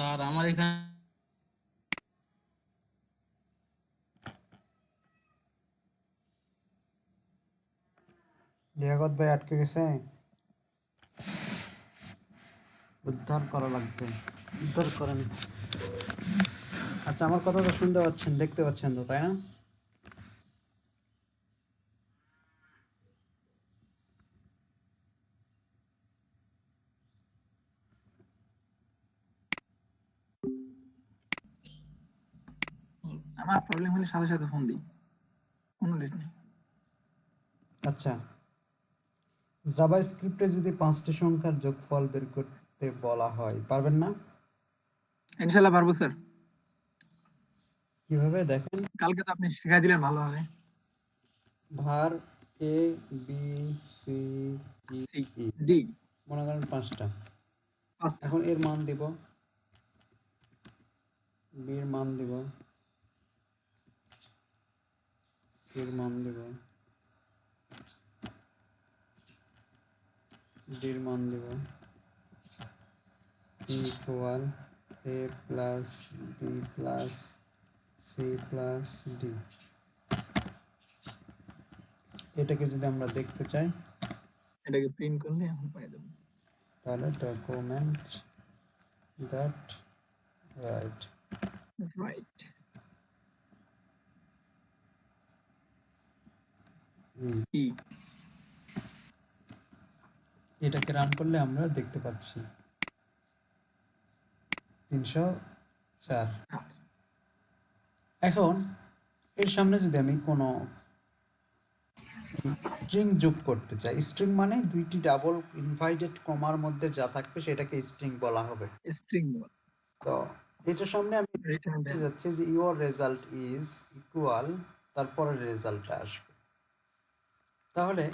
Sir আমার এখানে লিয়াকত ভাই আটকে গেছে, উদ্ধার করা লাগবে, উদ্ধার করেন। আচ্ছা, আমার কথা তো শুনতে পাচ্ছেন, দেখতে পাচ্ছেন তো, তাই না? আমার প্রবলেম হলে সাথে সাথে ফোন দিই, কোনো লেট নেই। আচ্ছা, জাভাস্ক্রিপ্টে যদি 5টি সংখ্যার যোগফল বের করতে বলা হয়, পারবেন না? ইনশাল্লাহ পারবো স্যার। কিভাবে দেখেন, কালকে তো আপনি শেখাই দিলেন ভালো হবে। Var A B C E C E, D মনে করেন 5টা। 5টা। এখন এর মান দিব, বি এর মান দিব, সি এর মান দিব, ডি এর মান দিব, equal A plus B plus C plus D. এটাকে যদি আমরা দেখতে চাই, এটাকে প্রিন্ট করলে এখন পাই দেবো। তাহলে ডকুমেন্ট ডট রাইট, রাইট। ই এটাকে রান করলে আমরা দেখতে পাচ্ছি 304। এখন এর সামনে যদি আমি কোনো স্ট্রিং যোগ করতে চাই, স্ট্রিং মানে দুইটি ডাবল ইনভাইটেড কমার মধ্যে যা থাকবে সেটাকে স্ট্রিং বলা হবে। স্ট্রিং তো এটার সামনে আমি রিটার্ন বলতে ভ্যালু। যাচ্ছি যে ইউর রেজাল্ট ইজ ইকুয়াল, তারপরে রেজাল্টটা আসবে। তাহলে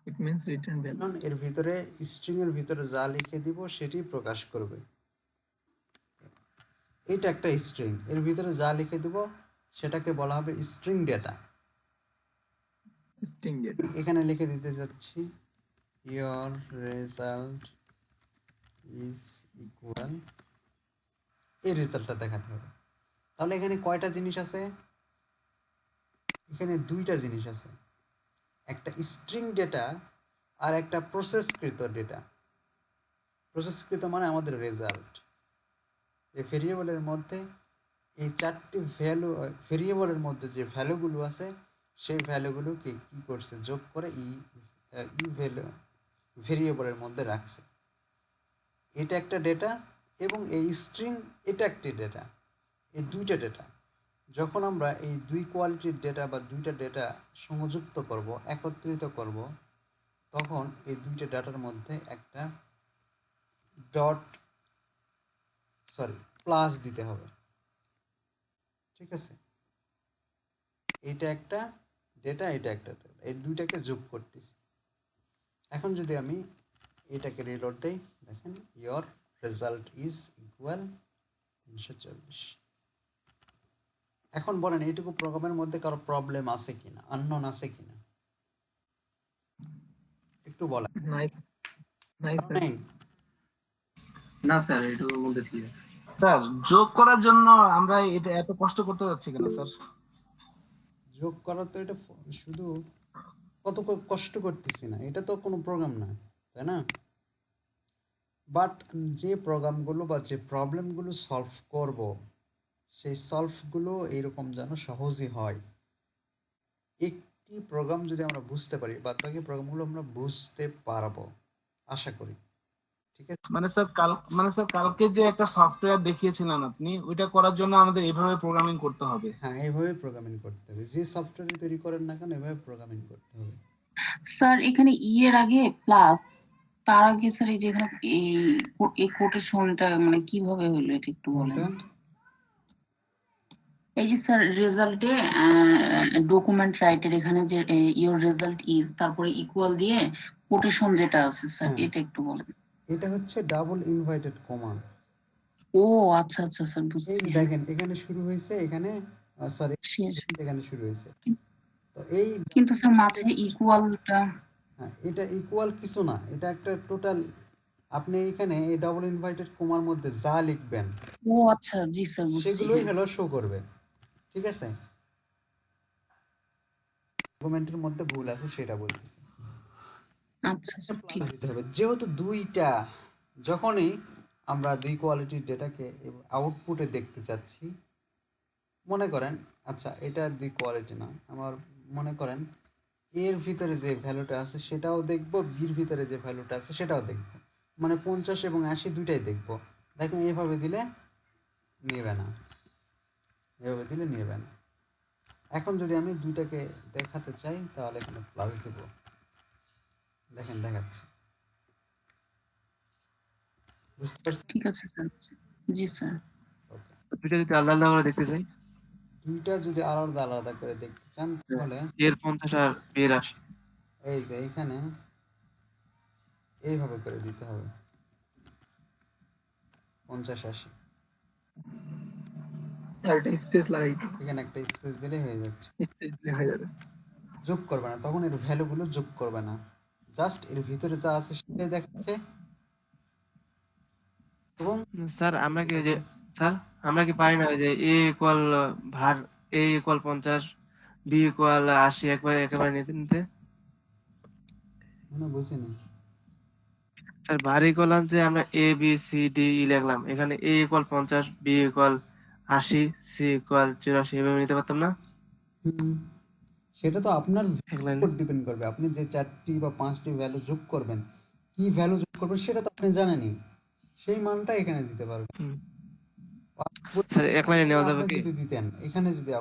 ইট মিন্স রিটার্ন ভ্যালু। এর ভিতরে, স্ট্রিং এর ভিতরে যা লিখে দিব সেটি প্রকাশ করবে। এটা একটা স্ট্রিং, এর ভিতরে যা লিখে দিব সেটাকে বলা হবে স্ট্রিং ডেটা। String data. এখানে লিখে দিতে যাচ্ছি your result is equal, এই রেজাল্টটা দেখাতে হবে। তাহলে এখানে কয়টা জিনিস আছে? এখানে দুইটা জিনিস আছে, একটা স্ট্রিং ডেটা আর একটা প্রসেসকৃত ডেটা। প্রসেসকৃত মানে আমাদের রেজাল্ট। এই ভেরিয়েবলের মধ্যে এই 4টি ভ্যালু, ভেরিয়েবলের মধ্যে যে ভ্যালুগুলো আছে সেই ভ্যালুগুলোকে কি করছে, যোগ করে ই ভ্যালু ভেরিয়েবলের মধ্যে রাখছে। এটা একটা ডেটা এবং এই স্ট্রিং এটা একটি ডেটা। এই দুইটা ডেটা যখন আমরা এই দুই কোয়ালিটির ডেটা বা দুইটা ডেটা সংযুক্ত করব, একত্রিত করব, তখন এই দুইটা ডাটার মধ্যে একটা প্লাস দিতে হবে। ঠিক আছে, এইটা একটা ডেটা, এটা একটা ডেটা, এই দুইটাকে যোগ করতেছি। এখন যদি আমি এটাকে রিলোড দেই, দেখেন ইয়োর রেজাল্ট ইজ ইকুয়াল 340। এখন বলেন এইটুকু প্রোগ্রামের মধ্যে কারো প্রবলেম আছে কিনা, আননোন আছে কিনা, একটু বলেন। Nice nice sir. নেই? না স্যার, এটুকুর মধ্যে ঠিক আছে। স্যার, যোগ করার জন্য আমরা এটা এত কষ্ট করতে যাচ্ছি কেন স্যার? যোগ করা তো এটা শুধু কত কষ্ট করতেছি না, এটা তো কোনো প্রোগ্রাম না, তাই না? বাট যে প্রোগ্রামগুলো বা যে প্রবলেমগুলো সলভ করব, সেই সলভগুলো এইরকম যেন সহজই হয়। একটি প্রোগ্রাম যদি আমরা বুঝতে পারি, বাদ বাকি প্রোগ্রামগুলো আমরা বুঝতে পারবো আশা করি। ঠিক আছে, মানে স্যার কালকে যে একটা সফটওয়্যার দেখিয়েছিলেন আপনি, ওইটা করার জন্য আমাদের এইভাবে প্রোগ্রামিং করতে হবে? হ্যাঁ, এইভাবে প্রোগ্রামিং করতে হবে। যে সফটওয়্যার তৈরি করেন না কেন, এভাবে প্রোগ্রামিং করতে হবে। স্যার এখানে ই এর আগে প্লাস, তার আগে স্যার এই যে এখানে এই কোটেশনটা মানে কিভাবে হলো এটা একটু বলেন। এই যে স্যার রেজাল্টে ডকুমেন্ট রাইটের এখানে যে ইওর রেজাল্ট ইজ, তারপরে ইকুয়াল দিয়ে কোটেশন যেটা আছে স্যার, এটা একটু বলেন। এটা হচ্ছে ডাবল ইনভাইটেড কমা। ও আচ্ছা আচ্ছা স্যার, এই বুঝছি। যে দেখেন এখানে শুরু হয়েছে, এখানে সরি শেষ। এখানে শুরু হয়েছে। তো এই কিন্তু স্যার মাঝে ইকুয়ালটা, এটা ইকুয়াল কিছু না, এটা একটা টোটাল আপনি এখানে এই ডবল ইনভার্টেড কমার মধ্যে যা লিখবেন ও আচ্ছা, জি স্যার, বুঝছি। সেগুলোই হ্যাঁ, হলো শো করবে, ঠিক আছে? আর্গুমেন্টের মধ্যে ভুল আছে সেটা বলতেছি। আচ্ছা স্যার, ঠিক প্লাস দিতে আছে। হবে যেহেতু দুইটা, যখনই আমরা দুই কোয়ালিটির ডেটাকে আউটপুটে দেখতে চাচ্ছি, মনে করেন আচ্ছা এটা দুই কোয়ালিটি না, আমার মনে করেন এর ভিতরে যে ভ্যালুটা আছে সেটাও দেখব, বির ভিতরে যে ভ্যালুটা আছে সেটাও দেখব, মানে 50 এবং 80 দুইটাই দেখব। দেখেন এইভাবে দিলে নেবে না, এভাবে দিলে নেবে না। এখন যদি আমি দুইটাকে দেখাতে চাই তাহলে এখানে প্লাস দেব, দেখেন দেখাচ্ছি, বুঝতে পারছেন? ঠিক আছে স্যার, জি স্যার। ওকে, দুইটা যদি আলাদা আলাদা করে দেখতে চাই, দুইটা যদি আলাদা আলাদা করে দেখতে চান তাহলে এর 50 আর এর 80। এই যে এখানে এইভাবে করে দিতে হবে, 50-80, আর একটা স্পেস লাগাই, এখানে একটা স্পেস দিলে হয়ে যাচ্ছে। স্পেস দিলে হয়ে যাবে। যোগ করবে না, তখন এর ভ্যালুগুলো যোগ করবে না, জাস্ট এর ভিতরে যা আছে সেটাই দেখাচ্ছে। এবং স্যার আমরা কি ওই যে স্যার আমরা কি পারি না ওই যে এ ইকুয়াল ভার এ ইকুয়াল 50 বি ইকুয়াল 80 একবারে একেবারে নিতে নিতে? মানে বুঝিনি। স্যার ভার ইকুয়াল যে আমরা A B C D E লিখলাম, এখানে A equal 50 B equal 80 C equal 84 এভাবে নিতে পারতাম না হুম, সেটা তো আপনার এক লাইনে? উপর ডিপেন্ড করবে, আপনি যে 4টি বা 5টি ভ্যালু যোগ করবেন, কি ভ্যালু যোগ করবেন সেটা তো আপনি জানেনই, সেই মানটা এখানে দিতে পারবেন। হুম। স্যার এক লাইনে নেওয়া যাবে আপনি কি? যদি দিতেন এখানে, যদি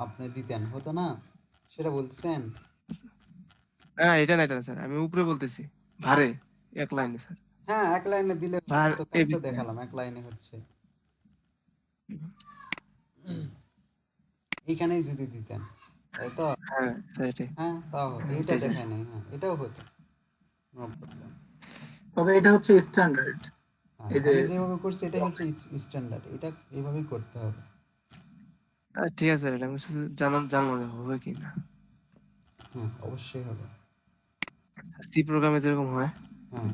আপনি দিতেন হতো না, সেটা বলতেছেন। না এটা না, এটা না স্যার, আমি উপরে বলতেছি ভারে এক লাইনে স্যার, হ্যাঁ, এক লাইনে দিলে ভার তো এ তাই বি তো সি। দেখালাম, এক লাইনে হচ্ছে। এখানেই যদি দিতেন, তাই তো? হ্যাঁ স্যার এটাই। হ্যাঁ, তাও হ্যাঁ এইটা এটাই স্যার। দেখায় নাই, হ্যাঁ এটাও হতো, নো প্রবলেম। তবে এটা হচ্ছে স্ট্যান্ডার্ড, হ্যাঁ, এই যে আমি যেভাবে করছি এটাই হচ্ছে স্ট্যান্ডার্ড, এটা এইভাবেই করতে হবে। ঠিক আছে স্যার, এটা আমি শুধু জানলাম যে হবে কি না। হ্যাঁ, অবশ্যই হবে। সি প্রোগ্রামে যেরকম হয়। হ্যাঁ,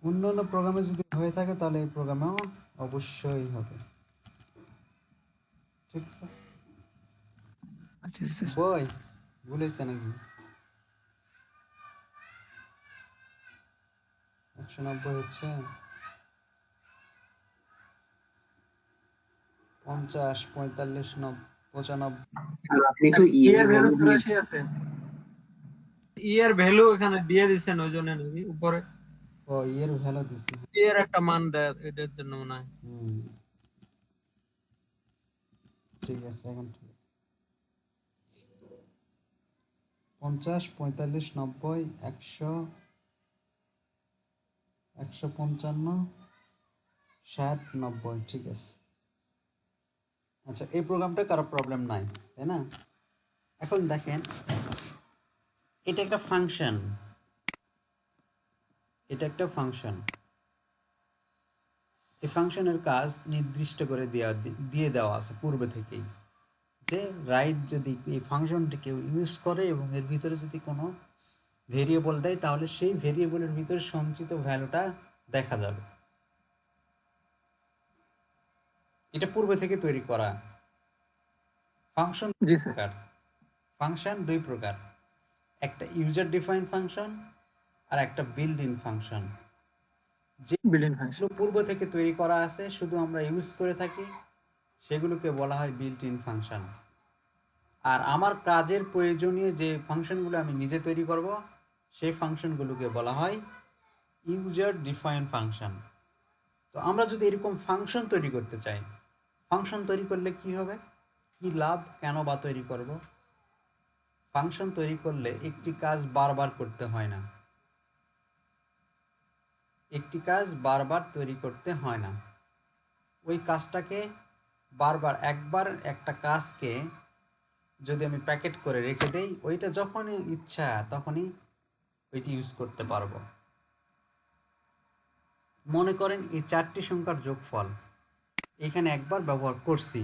অন্য অন্য প্রোগ্রামে যদি হয়ে থাকে তাহলে এই প্রোগ্রামেও অবশ্যই হবে, ঠিক আছে? আচ্ছা স্যার। বই ভুলেছে নাকি? 190 হচ্ছে 50, 45, 95। স্যার আপনি তো ই এর ভ্যালু ভ্যালু দিয়ে 84 আছে। ই এর ভ্যালু এখানে দিয়ে দিছেন ওই জন্য নাকি উপরে ও এর ভ্যালু দিছি। ই এর একটা মান দেয় এটার জন্য মনে হয়। হুম, ঠিক আছে, এখন ঠিক আছে। 50, 45, 90, 100, 155, 60, 90, ঠিক আছে। আচ্ছা, এই প্রোগ্রামটা কারো প্রবলেম নাই, তাই না? এখন দেখেন, এটা একটা ফাংশন, এটা একটা ফাংশন। এই ফাংশনের কাজ নির্দিষ্ট করে দিয়ে দেওয়া আছে পূর্বে থেকেই, যে রাইট যদি এই ফাংশনটি কেউ ইউজ করে এবং এর ভিতরে যদি কোনো ভেরিয়েবল দেয় তাহলে সেই ভেরিয়েবলের ভিতরে সঞ্চিত ভ্যালুটা দেখা যাবে। এটা পূর্বে থেকে তৈরি করা ফাংশন। জি স্যার। প্রকার ফাংশন দুই প্রকার, একটা ইউজার ডিফাইন ফাংশন আর একটা build in function. Building function. যেগুলো পূর্ব থেকে তৈরি করা আছে, শুধু আমরা ইউজ করে থাকি, সেগুলোকে বলা হয় বিল্ট ইন ফাংশন। আর আমার কাজের প্রয়োজনীয় যে ফাংশনগুলো আমি নিজে তৈরি করব, সেই ফাংশনগুলোকে বলা হয় ইউজার ডিফাইন ফাংশন। তো আমরা যদি এরকম ফাংশন তৈরি করতে চাই, ফাংশন তৈরি করলে কি হবে, কি লাভ, কেন বা তৈরি করব? ফাংশন তৈরি করলে একটি কাজ বারবার করতে হয় না, একটি কাজ বারবার তৈরি করতে হয় না। ওই কাজটাকে বারবার, একবার একটা কাজকে যদি আমি প্যাকেট করে রেখে দেই, ওইটা যখনই ইচ্ছা তখনই ওইটি ইউজ করতে পারবো। মনে করেন এই 4টি সংখ্যার যোগফল এখানে একবার ব্যবহার করছি,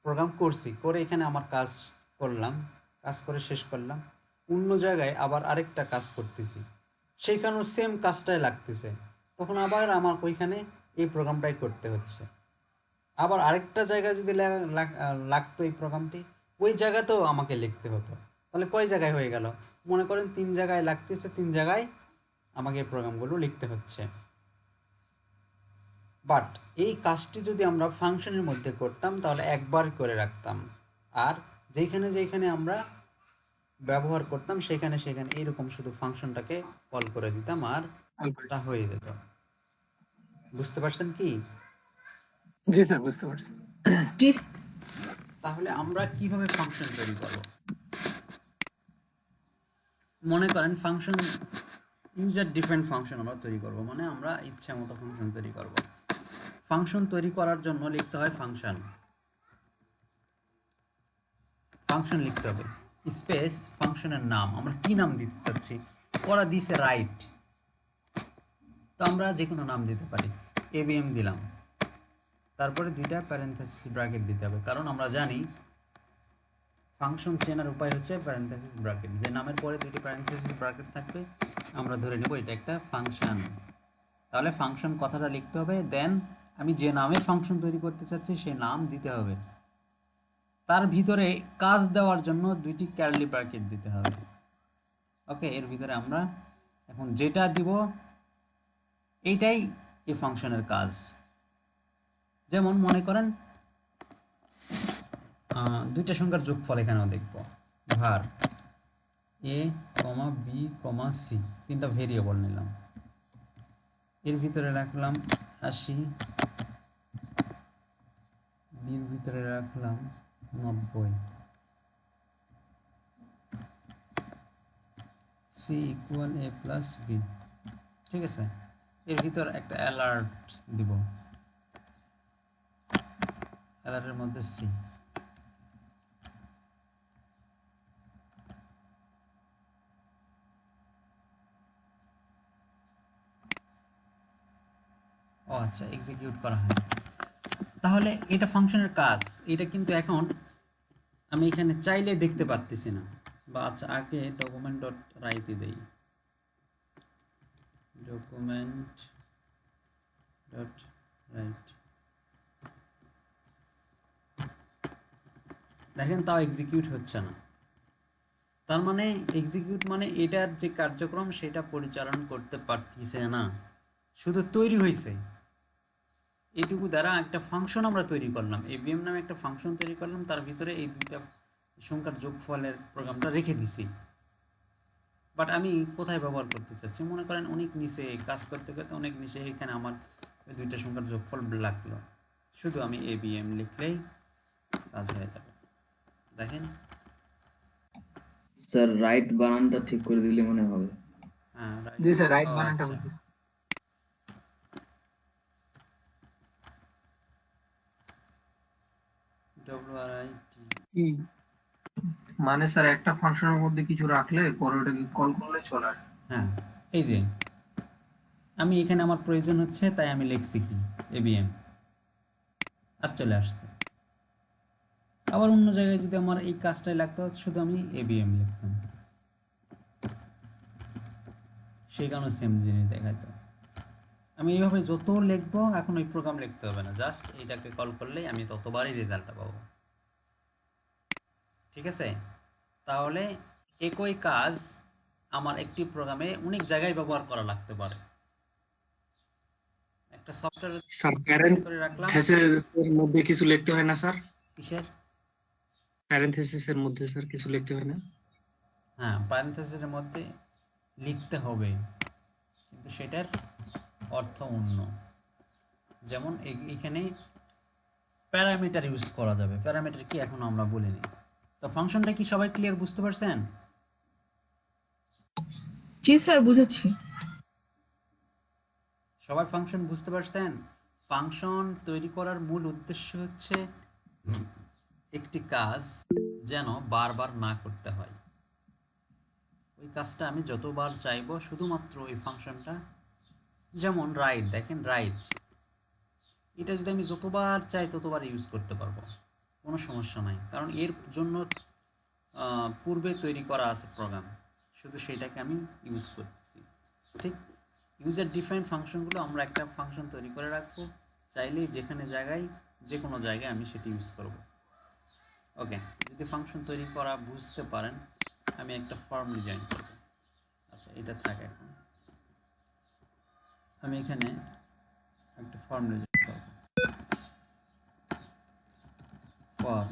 প্রোগ্রাম করছি, করে এখানে আমার কাজ করলাম, কাজ করে শেষ করলাম, অন্য জায়গায় আবার আরেকটা কাজ করতেছি, সেইখানেও সেম কাজটাই লাগতেছে, তখন আবার আমার ওইখানে এই প্রোগ্রামটাই করতে হচ্ছে। আবার আরেকটা জায়গায় যদি লাগতো এই প্রোগ্রামটি, ওই জায়গাতেও আমাকে লিখতে হতো। তাহলে কয় জায়গায় হয়ে গেল? মনে করেন 3 জায়গায় লাগতেছে, 3 জায়গায় আমাকে এই প্রোগ্রামগুলো লিখতে হচ্ছে। বাট এই কাজটি যদি আমরা ফাংশনের মধ্যে করতাম তাহলে একবার করে রাখতাম, আর যেখানে যেখানে আমরা ব্যবহার করতাম সেখানে সেখানে এইরকম শুধু ফাংশনটাকে কল করে দিতাম আর কাজটা হয়ে যেত। বুঝতে পারছেন কি? জি স্যার, বুঝতে পারছি। তাহলে আমরা কিভাবে ফাংশন তৈরি করব? মনে করেন ফাংশন ইউজার ডিফারেন্ট ফাংশন আমরা তৈরি করব, মানে আমরা ইচ্ছা মতো ফাংশন তৈরি করব। ফাংশন তৈরি করার জন্য লিখতে হয় ফাংশন, ফাংশন লিখতে হবে স্পেস ফাংশনের নাম, আমরা কি নাম দিতে চাচ্ছি। ওরা দিছে রাইট, তো আমরা যে কোনো নাম দিতে পারি। এবিএম দিলাম, তারপরে 2টা প্যারেনথেসিস ব্র্যাকেট দিতে হবে, কারণ আমরা জানি ফাংশন চেনার উপায় হচ্ছে প্যারেনথেসিস ব্র্যাকেট। যে নামের পরে 2টি প্যারেনথেসিস ব্র্যাকেট থাকবে আমরা ধরে নেব এটা একটা ফাংশন। তাহলে ফাংশন কথাটা লিখতে হবে, দেন আমি যে নামে ফাংশন তৈরি করতে চাচ্ছি সেই নাম দিতে হবে, তার ভিতরে কাজ দেওয়ার জন্য 2টি কার্লি ব্র্যাকেট দিতে হবে। ওকে, এর ভিতরে আমরা এখন যেটা দিব এইটাই এই ফাংশনের কাজ। যেমন মনে করেন 2টা সংখ্যার যোগফল এখানেও দেখব, var a, b, c, 3টা ভেরিয়েবল নিলাম, এর ভিতরে রাখলাম 80, বির ভিতরে রাখলাম 90, c equal a plus b। ঠিক আছে, এর ভিতর একটা অ্যালার্ট দিব, অ্যালার্টের মধ্যে c। ও আচ্ছা, এক্সিকিউট করা হয়। তাহলে এটা ফাংশনের কাজ। এটা কিন্তু এখন আমি এখানে চাইলে দেখতে পারতেছি না, বা আচ্ছা আগে ডকুমেন্ট ডট রাইটে দেই, ডকুমেন্ট ডট রাইট, দেখেন তাও এক্সিকিউট হচ্ছে না। তার মানে এক্সিকিউট মানে এটার যে কার্যক্রম সেটা পরিচালনা করতে পারতেছে না, শুধু তৈরি হয়েছে। এইটুকু দ্বারা একটা ফাংশন আমরা তৈরি করলাম, এবিএম নামে একটা ফাংশন তৈরি করলাম, তার ভিতরে এই 2টা সংখ্যার যোগফলের প্রোগ্রামটা রেখে দিছি। বাট আমি কোথায় ব্যবহার করতে চাচ্ছি, মনে করেন অনেক নিচে কাজ করতে করতে অনেক নিচে, এখানে আমার ওই 2টা সংখ্যার যোগফল লাগলো, শুধু আমি এবিএম লিখলেই কাজ হয়ে যাবে। দেখেন স্যার রাইট বানানটা ঠিক করে দিলে মনে হবে। হ্যাঁ জি স্যার, রাইট ও বানানটা আচ্ছা, বলতেছি। কি মানে স্যার, একটা ফাংশনের মধ্যে কিছু রাখলে পরে ওটাকে কল করলে চলে আসে। হ্যাঁ এই যে আমি এখানে আমার প্রয়োজন হচ্ছে তাই আমি লিখছি কি এবিএম, আর চলে আসছে। আবার অন্য জায়গায় যদি আমার এই কাজটাই লাগতো শুধু আমি এবিএম লিখতাম, সেখানেও সেম জিনিস দেখাতো। আমি এইভাবে যত লিখবো এখন ওই প্রোগ্রাম লিখতে হবে না, জাস্ট এইটাকে কল করলেই আমি ততবারই রেজাল্টটা পাবো। ঠিক আছে, তাহলে একই কাজ আমার একটি প্রোগ্রামে অনেক জায়গায় ব্যবহার করা লাগতে পারে। একটা সফটওয়্যার স্যার করে রাখলাম, প্যারেনথেসিসের মধ্যে কিছু লিখতে হয় না স্যার? কিসের? প্যারেনথেসিসের মধ্যে স্যার কিছু লিখতে হয় না? হ্যাঁ, প্যারেনথেসিসের মধ্যে লিখতে হবে, কিন্তু সেটার অর্থ অন্য। যেমন এখানে প্যারামিটার ইউজ করা যাবে, প্যারামিটার কি এখন আমরা বলিনি। তো ফাংশনটা কি সবাই ক্লিয়ার বুঝতে পারছেন? জি স্যার, বুঝেছি। সবাই ফাংশন বুঝতে পারছেন? ফাংশন তৈরি করার মূল উদ্দেশ্য হচ্ছে একটি কাজ যেন বারবার না করতে হয়। ওই কাজটা আমি যতবার চাইবো শুধুমাত্র ওই ফাংশনটা, যেমন রাইট, দেখেন রাইট, এটা যদি আমি যতবার চাই ততবার ইউজ করতে পারবো, কোনো সমস্যা নাই, কারণ এর জন্য পূর্বে তৈরি করা আছে প্রোগ্রাম, শুধু সেটাকে আমি ইউজ করতেছি। ঠিক ইউজার ডিফাইন ফাংশনগুলো আমরা একটা ফাংশন তৈরি করে রাখবো, চাইলেই যেখানে জায়গায় যে কোনো জায়গায় আমি সেটি ইউজ করব। ওকে, যদি ফাংশন তৈরি করা বুঝতে পারেন, আমি একটা ফর্ম ডিজাইন করব। আচ্ছা, এটা থাকে। এখন আমি এখানে একটা ফর্ম ডিজাইন করব। Form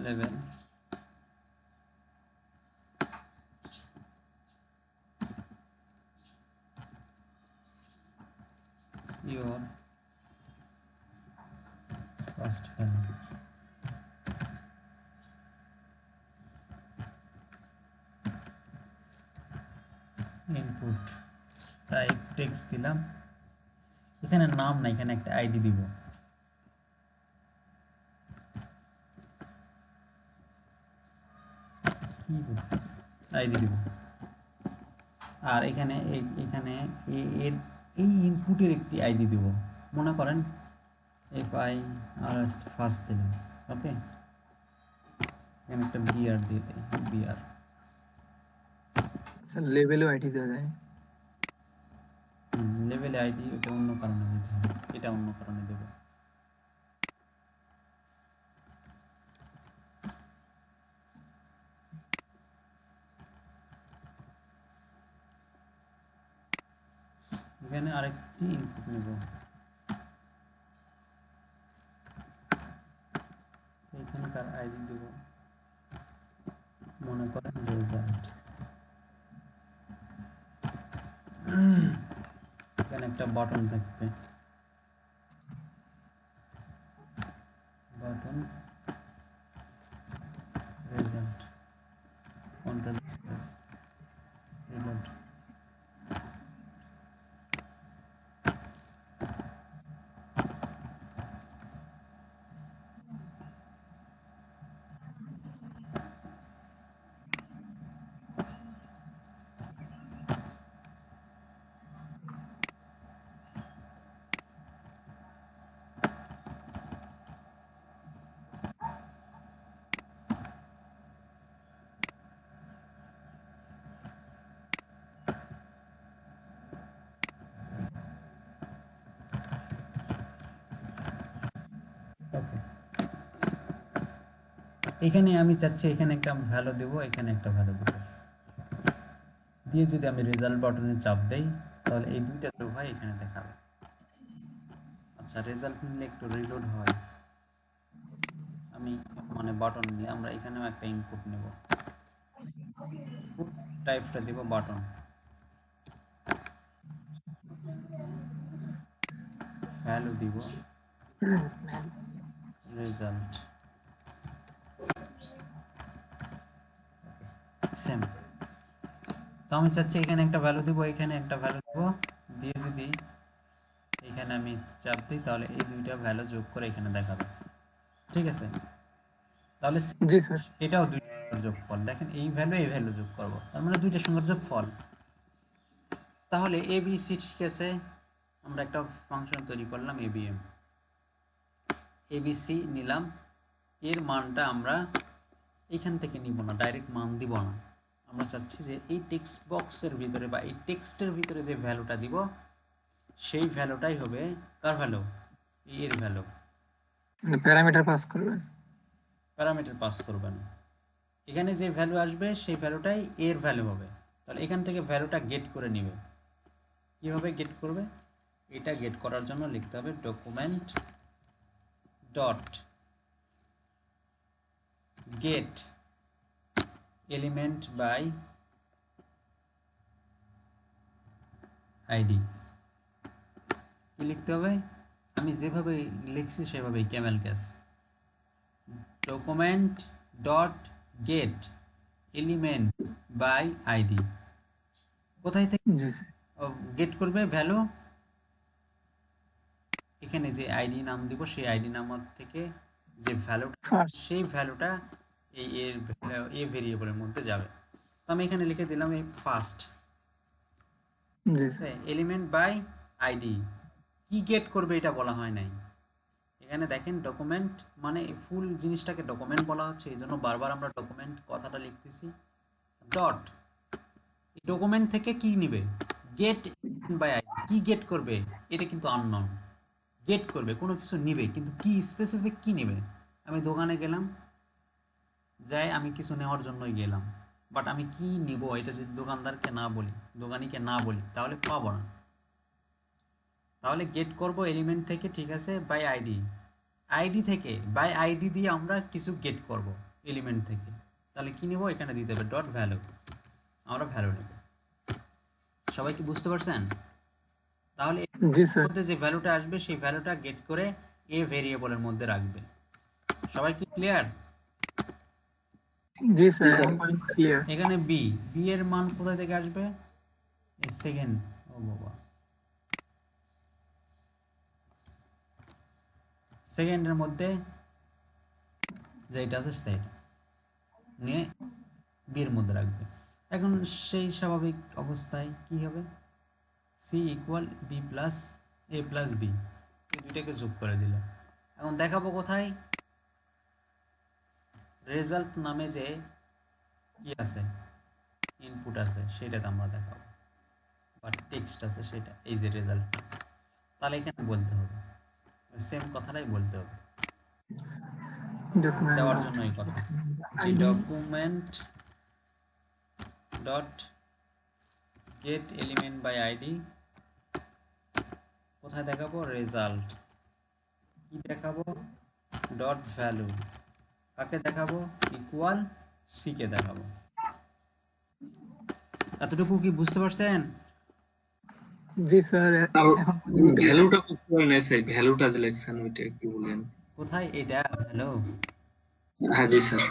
level your first value, input type text দিলাম, এখানে নাম না, এখানে একটা আইডি দিব। আইডি দিব। আর এখানে এখানে এর এই ইনপুটের একটি আইডি দিব। মনে করেন FIRST ফার্স্ট দিলাম। ওকে, এখানে একটা বিআর দিয়ে দিই, বিআর। স্যার লেভেলও আইডি দেওয়া যায়। লেভেলে আইডি এটা অন্য কারণে দিতে হবে, এটা অন্য কারণে দেব। এখানে আরেকটি ইনপুট নেব, এখানকার আইডি দেব, মনে করেন রেজাল্ট। এখানে একটা বাটন থাকবে, বাটন রেজাল্ট, কন্ট্রোল রেজাল্ট। এখানে আমি চাচ্ছি এখানে একটা ভ্যালু দেব, এখানে একটা ভ্যালু দেব, দিয়ে যদি আমি রেজাল্ট বাটনে চাপ দেই তাহলে এই দুইটা যোগ হয়, এখানে দেখাবে। আচ্ছা, রেজাল্ট নিলে একটু রিলোড হয়। আমি মানে বাটন নিলে আমরা এখানেও একটা ইনপুট নেব, ইনপুট টাইপটা দেব বাটন, ভ্যালু দিব রেজাল্ট, সেম। তো আমি চাচ্ছি এখানে একটা ভ্যালু দিব, এখানে একটা ভ্যালু দিব, দিয়ে যদি এখানে আমি চাপ দিই তাহলে এই দুইটা ভ্যালু যোগ করে এখানে দেখাবে। ঠিক আছে, তাহলে জি স্যার। এটাও দুইটা যোগফল। দেখেন এই ভ্যালু যোগ করব, তার মানে দুইটা সংখ্যার যোগফল। তাহলে ABC ঠিক আছে, আমরা একটা ফাংশন তৈরি করলাম ABM, ABC নিলাম, এর মানটা আমরা এখান থেকে নিব না, ডাইরেক্ট মান দিব না। আমরা চাচ্ছি যে এই টেক্সট বক্সের ভিতরে বা এই টেক্সটের ভিতরে যে ভ্যালুটা দিব সেই ভ্যালুটাই হবে কার ভ্যালু, এর ভ্যালু। মানে প্যারামিটার পাস করবেন, প্যারামিটার পাস করবেন, এখানে যে ভ্যালু আসবে সেই ভ্যালুটাই এর ভ্যালু হবে। তাহলে এখান থেকে ভ্যালুটা গেট করে নেবে। কিভাবে গেট করবে? এটা গেট করার জন্য লিখতে হবে document dot get element by ID. কি লিখতে হবে? আমি যেভাবে লিখছি সেভাবেই, camel case, document dot get element by ID. কোথায় থেকে গেট করবে ভ্যালু? এখানে যে আইডি নাম দিব সেই আইডি নাম্বার থেকে যে ভ্যালুটা সেই ভ্যালুটা এই এ ভেরিয়েবলের মধ্যে যাবে। তো আমি এখানে লিখে দিলাম এই ফার্স্ট এলিমেন্ট বাই আইডি। কি গেট করবে এটা বলা হয় নাই। এখানে দেখেন ডকুমেন্ট মানে ফুল জিনিসটাকে ডকুমেন্ট বলা হচ্ছে, এই জন্য বারবার আমরা ডকুমেন্ট কথাটা লিখতেছি। ডট ডকুমেন্ট থেকে কি নিবে, গেট বাই আইডি। কি গেট করবে এটা কিন্তু আননোন। গেট করবে কোনো কিছু নিবে, কিন্তু কি স্পেসিফিক কি নিবে। আমি দোকানে গেলাম, যাই আমি কিছু নেওয়ার জন্যই গেলাম, বাট আমি কি নিব এটা যদি দোকানদারকে না বলি, দোকানিকে না বলি, তাহলে পাবো না। তাহলে গেট করব এলিমেন্ট থেকে, ঠিক আছে, বাই আইডি। আইডি থেকে বাই আইডি দিয়ে আমরা কিছু গেট করব এলিমেন্ট থেকে। তাহলে কি নেব, এখানে দিতে হবে ডট ভ্যালু, আমরা ভ্যালু নেব। সবাই কি বুঝতে পারছেন? তাহলে জি স্যার। মধ্যে যে ভ্যালুটা আসবে সেই ভ্যালুটা গেট করে এ ভেরিয়েবলের মধ্যে রাখবে। সবাই কি ক্লিয়ার? জি স্যার, ক্লিয়ার। এখানে বি, বি এর মান কোথা থেকে আসবে, সেকেন্ড, ও বাবা, সেকেন্ডের মধ্যে যেটা আছে সেটা নিয়ে বির মধ্যে রাখবে। এখন সেই স্বাভাবিক অবস্থায় কি হবে, সি ইকুয়াল বি প্লাস এ প্লাস বি, এই দুইটাকে যোগ করে দিল। এখন দেখাবো কোথায়, রেজাল্ট নামে যে কি আছে, ইনপুট আছে, সেটাতে আমরা দেখাবো, বা টেক্সট আছে সেটা, এই যে রেজাল্ট। তাহলে এখানে বলতে হবে সেম কথাটাই বলতে হবে, দেওয়ার জন্য এই কথা, যে document dot get element by ID, কোথায় দেখাবো, রেজাল্ট। কি দেখাবো, ডট ভ্যালু, কাকে দেখাবো, ইকুয়াল সি কে দেখাবো। এতটুকু কি বুঝতে পারছেন? জি স্যার। ভ্যালুটা বুঝতে পারি না স্যার, ভ্যালুটা যে লেখছেন ওইটা একটু বলেন। কোথায় এটা ভ্যালু? হ্যাঁ জি স্যার।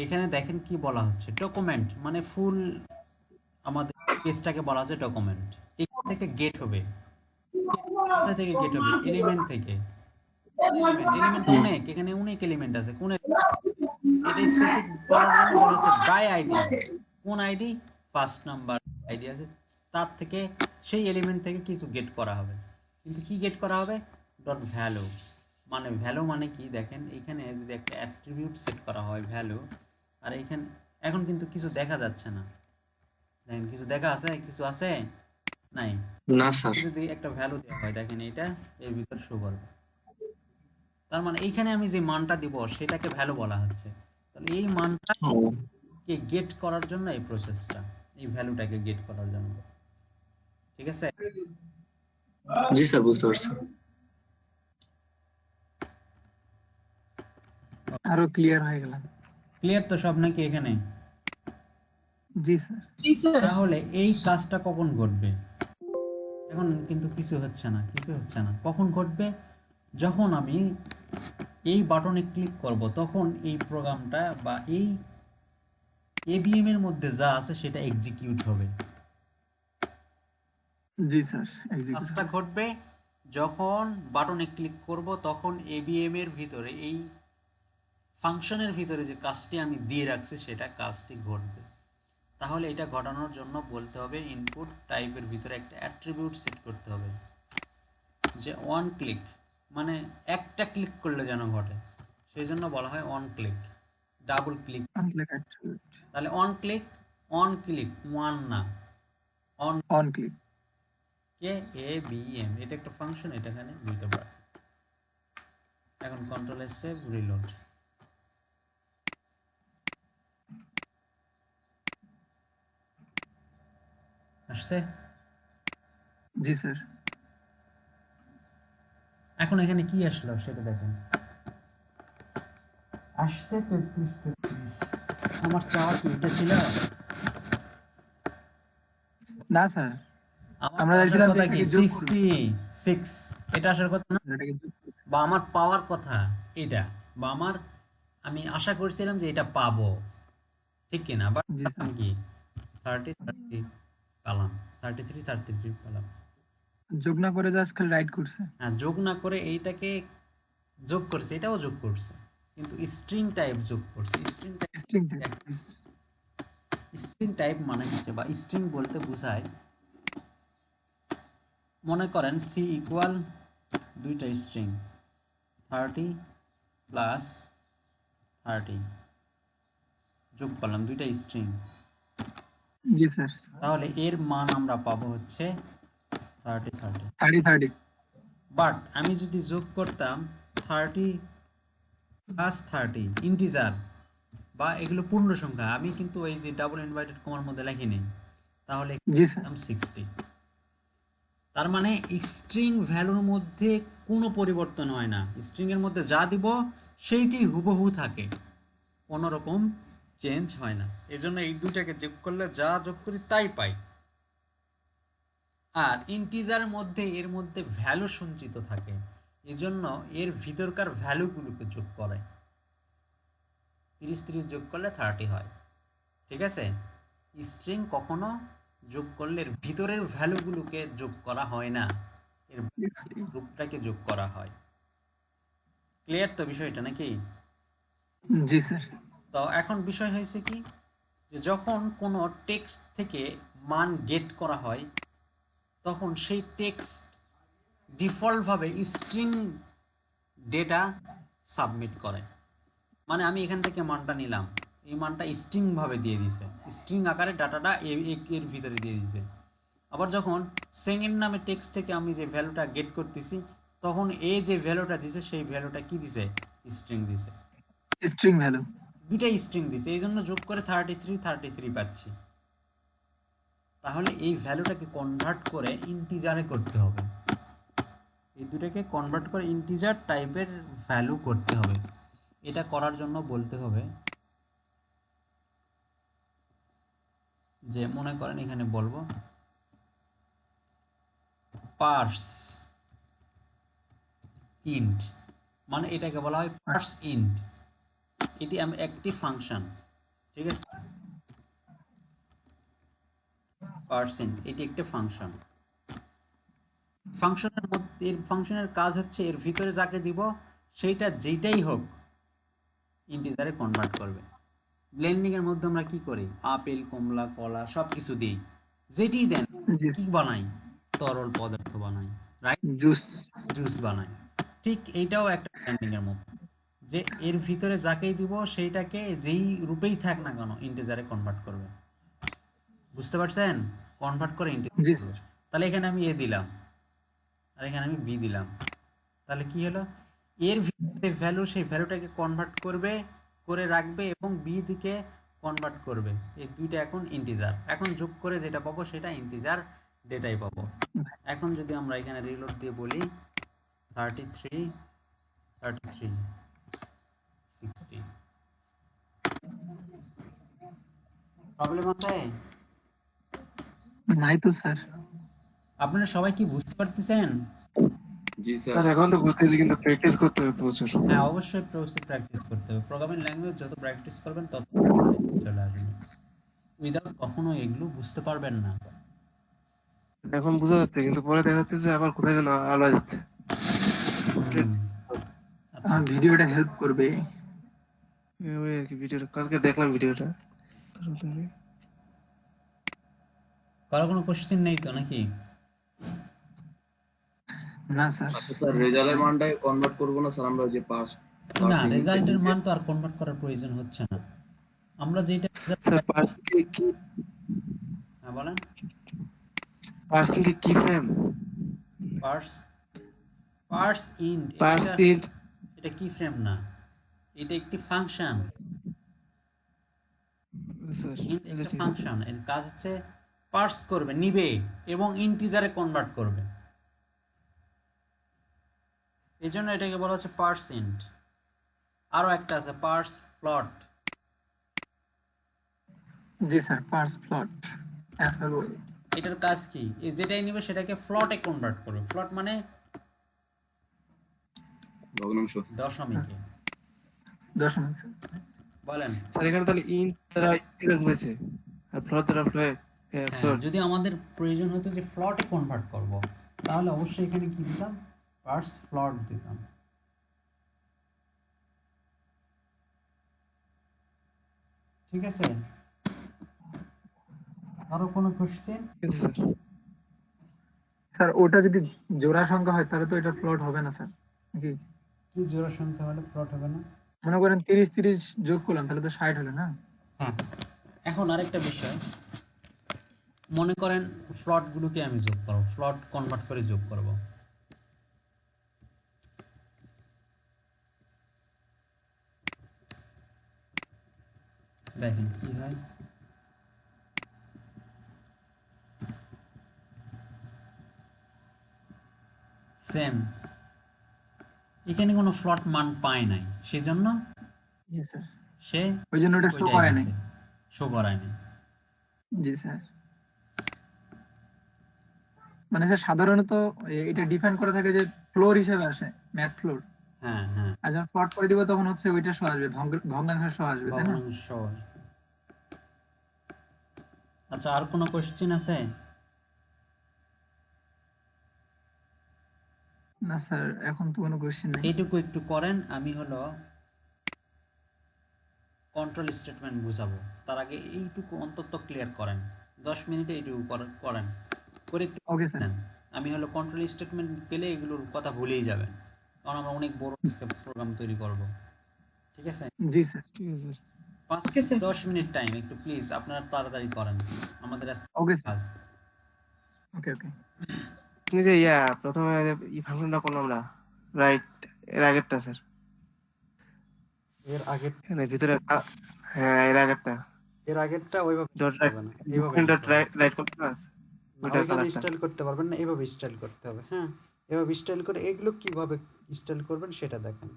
এখানে দেখেন কি বলা হচ্ছে, ডকুমেন্ট মানে ফুল আমাদের কেসটাকে বলা হচ্ছে ডকুমেন্ট। এখান থেকে গেট হবে, কোথা থেকে গেট হবে, এলিমেন্ট থেকে। এলিমেন্ট অনেক, এখানে অনেক এলিমেন্ট আছে, কোন এটা স্পেসিফিক বলার জন্য বলা হচ্ছে বাই আইডি। কোন আইডি, ফার্স্ট নাম্বার আইডি আছে, তার থেকে সেই এলিমেন্ট থেকে কিছু গেট করা হবে। কিন্তু কি গেট করা হবে, ডট ভ্যালু। মানে ভ্যালু মানে কি দেখেন, এখানে যদি একটা অ্যাট্রিবিউট সেট করা হয় ভ্যালু, আর এখানে এখন কিন্তু কিছু দেখা যাচ্ছে না, দেখেন কিছু দেখা আছে, কিছু আছে নাই, না স্যার। যদি একটা ভ্যালু দেওয়া হয়, দেখেন এটা এর ভিতর শো করবে। তার মানে এইখানে আমি যে মানটা দিব সেটাকে ভ্যালু বলা হচ্ছে। তাহলে এই মানটা কে গেট করার জন্য এই প্রসেসটা, এই ভ্যালুটাকে গেট করার জন্য, ঠিক আছে? জি স্যার, বুঝতে পারছি। আরো ক্লিয়ার হয়ে গেল। ক্লিয়ার তো সব নাকি এখানে? জি স্যার। জি স্যার। তাহলে এই কাজটা কখন ঘটবে? এখন কিন্তু কিছু হচ্ছে না, কখন ঘটবে, যখন আমি এই বাটনে ক্লিক করব তখন এই প্রোগ্রামটা বা এই এবিএম এর মধ্যে যা আছে সেটা এক্সিকিউট হবে। জি স্যার, কাজটা ঘটবে যখন বাটনে ক্লিক করব, তখন এবিএম এর ভিতরে এই ফাংশনের ভিতরে যে কাজটি আমি দিয়ে রাখছি সেটা কাজটি ঘটবে। তাহলে এটা ঘটানোর জন্য বলতে হবে ইনপুট টাইপের ভিতরে একটা অ্যাট্রিবিউট সেট করতে হবে, যে ওয়ান ক্লিক মানে একটা ক্লিক করলে যেন ঘটে, সেই জন্য বলা হয় অন ক্লিক, ডাবল ক্লিক। তাহলে অন ক্লিক, ওয়ান না, অন ক্লিক কে এ বি এম, এটা একটা ফাংশন, এটা এখানে দুইটা বার। এখন কন্ট্রোল এস সেভ রিলোড। আসছে? জি স্যার। এখন এখানে কি আসলো সেটা দেখেন, আসছে 33। আমার চাওয়া কি এটা ছিল? না স্যার, আমরা চাইছিলাম কথা কি 66, এটা আসার কথা না, বা আমার পাওয়ার কথা এটা, বা আমার আমি আশা করছিলাম যে এটা পাবো, ঠিক কিনা? বাট কি 30 পেলাম, 33 পেলাম। যোগ না করে জাস্ট খালি রাইট করছে। হ্যাঁ, যোগ না করে এইটাকে যোগ করছে, এটাও যোগ করছে, কিন্তু স্ট্রিং টাইপ যোগ করছে। স্ট্রিং টাইপ মানে হচ্ছে, বা স্ট্রিং বলতে বোঝায়, মনে করেন সি ইকুয়াল দুইটা স্ট্রিং 30 প্লাস 30 যোগ করলাম, দুইটা স্ট্রিং জি স্যার। তাহলে এর মান আমরা পাবো হচ্ছে 30 30 বাট আমি যদি যোগ করতাম 30 প্লাস 30 ইন্টিজার বা এগুলো পূর্ণ সংখ্যা, আমি কিন্তু ওই যে ডাবল ইনভার্টেড কমার মধ্যে লিখিনি, তাহলে জি স্যার। 60। তার মানে স্ট্রিং ভ্যালুর মধ্যে কোনো পরিবর্তন হয় না, স্ট্রিং এর মধ্যে যা দিব সেইটি হুবহু থাকে, কোনো রকম চেঞ্জ হয় না। এজন্য এই দুইটাকে যোগ করলে যা যোগ করি তাই পাই। আর ইন্টিজারের মধ্যে এর মধ্যে ভ্যালু সঞ্চিত থাকে, এজন্য এর ভিতরকার ভ্যালুগুলোকে যোগ করে। 30 যোগ করলে 30 হয়, ঠিক আছে। স্ট্রিং কখনো যোগ করলে এর ভিতরের ভ্যালুগুলোকে যোগ করা হয় না, এর গ্রুপটাকে যোগ করা হয়। ক্লিয়ার তো বিষয়টা নাকি? জি স্যার। তো এখন বিষয় হয়েছে কি, যে যখন কোনো টেক্সট থেকে মান গেট করা হয় তখন সেই টেক্সট ডিফল্টভাবে স্ট্রিং ডেটা সাবমিট করে। মানে আমি এখান থেকে মানটা নিলাম, এই মানটা স্ট্রিং ভাবে দিয়ে দিছে, স্ট্রিং আকারে ডাটাটা এর ভিতরে দিয়ে দিছে। আবার যখন সেকেন্ড নামে টেক্সট থেকে আমি যে ভ্যালুটা গেট করতেছি তখন এই যে ভ্যালুটা দিছে সেই ভ্যালুটা কি দিছে, স্ট্রিং দিছে, স্ট্রিং ভ্যালু। দুটাই স্ট্রিং দিছে, এই জন্য যোগ করে 33 পাচ্ছি। তাহলে এই ভ্যালুটাকে কনভার্ট করে ইন্টিজারে করতে হবে, এই দুটাকে কনভার্ট করে ইন্টিজার টাইপের ভ্যালু করতে হবে। এটা করার জন্য বলতে হবে যে মনে করেন এখানে বলবো পার্স ইন্ট, মানে এটাকে বলা হয় পার্স ইন্ট, এটি একটি ফাংশন, ঠিক আছে। পার্স ইন্ট এটি একটি ফাংশন। ফাংশনের মধ্যে এর ফাংশনের কাজ হচ্ছে এর ভিতরে যাকে দিব সেইটা যেটাই হোক ইন্টিজারে কনভার্ট করবে। ব্লেন্ডিং এর মধ্যে আমরা কি করি, আপেল কমলা কলা সব কিছু দিই, যেটি দেন কি বানাই, তরল পদার্থ বানাই, রাইট, জুস বানাই। ঠিক এইটাও একটা ব্লেন্ডিং এর মতো, যে এর ভিতরে যাকেই দিব সেইটাকে যেই রূপেই থাক না কেন ইন্টিজারে কনভার্ট করবে। বুঝতে পারছেন? কনভার্ট করে ইন্টিজার করবে। তাহলে এখানে আমি এ দিলাম আর এখানে আমি বি দিলাম, তাহলে কি হলো, এর ভিতরে ভ্যালু সেই ভ্যালুটাকে কনভার্ট করবে করে রাখবে এবং বি দিকে কনভার্ট করবে, এই দুইটা এখন ইন্টিজার। এখন যোগ করে যেটা পাবো সেটা ইন্টিজার ডেটাই পাবো। এখন যদি আমরা এখানে রিলোড দিয়ে বলি 33 60, প্রবলেম আছে? নাই তো স্যার। আপনারা সবাই কি বুঝতে পারতেছেন? জি স্যার স্যার। এখন তো বুঝতেছি কিন্তু প্র্যাকটিস করতে হবে প্রচুর। হ্যাঁ অবশ্যই প্র্যাকটিস করতে হবে। প্রোগ্রামিং ল্যাঙ্গুয়েজ যত প্র্যাকটিস করবেন তত চলে আসবে। উইদাউট কখনো এগুলো বুঝতে পারবেন না। এখন বোঝা যাচ্ছে কিন্তু পরে দেখা যাচ্ছে যে আবার কোথায় যেন আলো যাচ্ছে। আচ্ছা ভিডিওটা হেল্প করবে। ওই আর কি, ভিডিওটা কালকে দেখলাম ভিডিওটা। কারো কোনো কোশ্চেন নেই তো নাকি? না স্যার। আচ্ছা স্যার, রেজাল্টের মানটাকে কনভার্ট করব না স্যার আমরা, ওই যে পাস না, রেজাল্টের মান তো আর কনভার্ট করার প্রয়োজন হচ্ছে না। আমরা যেটা স্যার পার্সিং কি হ্যাঁ বলেন। পার্সিং কি ফ্রেম? পার্স ইন্ট, এটা কি ফ্রেম না, এটা একটি ফাংশন। ইন্ট একটা ফাংশন, এর কাজ হচ্ছে পার্স করবে, নিবে এবং ইন্টিজারে কনভার্ট করবে। এই জন্য এটাকে বলা হচ্ছে পার্স ইন্ট। আরো একটা আছে পার্স ফ্লট। জি স্যার, পার্স ফ্লট। এটার কাজ কি, এই যেটাই নিবে সেটাকে ফ্লটে কনভার্ট করবে। ফ্লট মানে ভগ্নাংশ, দশমিকে। বলেন স্যার এখানে তাহলে ইন্ট দ্বারা ইন্টিজার বুঝাইছে আর ফ্লট দ্বারা ফ্লট। যদি আমাদের প্রয়োজন হতো যে ফ্লটে কনভার্ট করব তাহলে অবশ্যই এখানে কি দিতাম, পার্স ফ্লট দিতাম। ঠিক আছে, আরো কোনো কোশ্চেন? স্যার ওটা যদি জোড়া সংখ্যা হয় তাহলে তো এটা ফ্লট হবে না স্যার নাকি? কি জোড়া সংখ্যা হলে ফ্লট হবে না? মনে করেন 30 যোগ করলাম তাহলে তো 60 হলো না? হ্যাঁ, এখন আরেকটা বিষয়, মনে করেন ফ্লটগুলোকে আমি যোগ করব, ফ্লট কনভার্ট করে যোগ করব। দেখেন কি হয়। সেম, এখানে কোনো ফ্লট মান পায় নাই, সেজন্য জি স্যার, সে ওই জন্য ওটা শো করে নাই। শো করায় নাই। জি স্যার, মানে স্যার সাধারণত এটা ডিফাইন করা থাকে যে ফ্লোর হিসেবে আসে, ম্যাথ ফ্লোর। হ্যাঁ হ্যাঁ, আর যখন প্লট করে দিব তখন হচ্ছে ওইটা সহ আসবে, ভগ্নাংশ সহ আসবে, তাই না? ভগ্নাংশ। আচ্ছা, আর কোনো কোশ্চেন আছে? না স্যার, এখন তো কোনো কোশ্চেন নেই। এইটুকু একটু করেন, আমি হলো কন্ট্রোল স্টেটমেন্ট বুঝাবো, তার আগে এইটুকু অন্তত ক্লিয়ার করেন, 10 মিনিটে এইটুকু করেন, করে একটু ওকে স্যার। নেন। আমি হলো কন্ট্রোল স্টেটমেন্ট পেলে এগুলোর কথা ভুলেই যাবেন, কারণ আমরা অনেক বড় প্রোগ্রাম তৈরি করব। ঠিক আছে, জি স্যার। ঠিক আছে স্যার। 5-10 মিনিট টাইম একটু প্লিজ আপনারা তাড়াতাড়ি করেন, আমাদের আজকে ওকে স্যার। কাজ। ওকে ওকে। আপনি যে প্রথমে যে ফাংশনটা করলাম না, রাইট, এর আগেরটা স্যার, এর আগে, এখানে ভিতরে হ্যাঁ এর আগেরটা এর আগেরটা ওইভাবে ডট করতে হবে না, এইভাবে ডট করতে হবে। রাইট করতে আছে না, ওইটার ওইখানে কালারটা। স্টাইল করতে পারবেন না, এইভাবে স্টাইল করতে হবে। হ্যাঁ, এভাবে স্টাইল করে এগুলো কিভাবে স্টাইল করবেন সেটা দেখেন।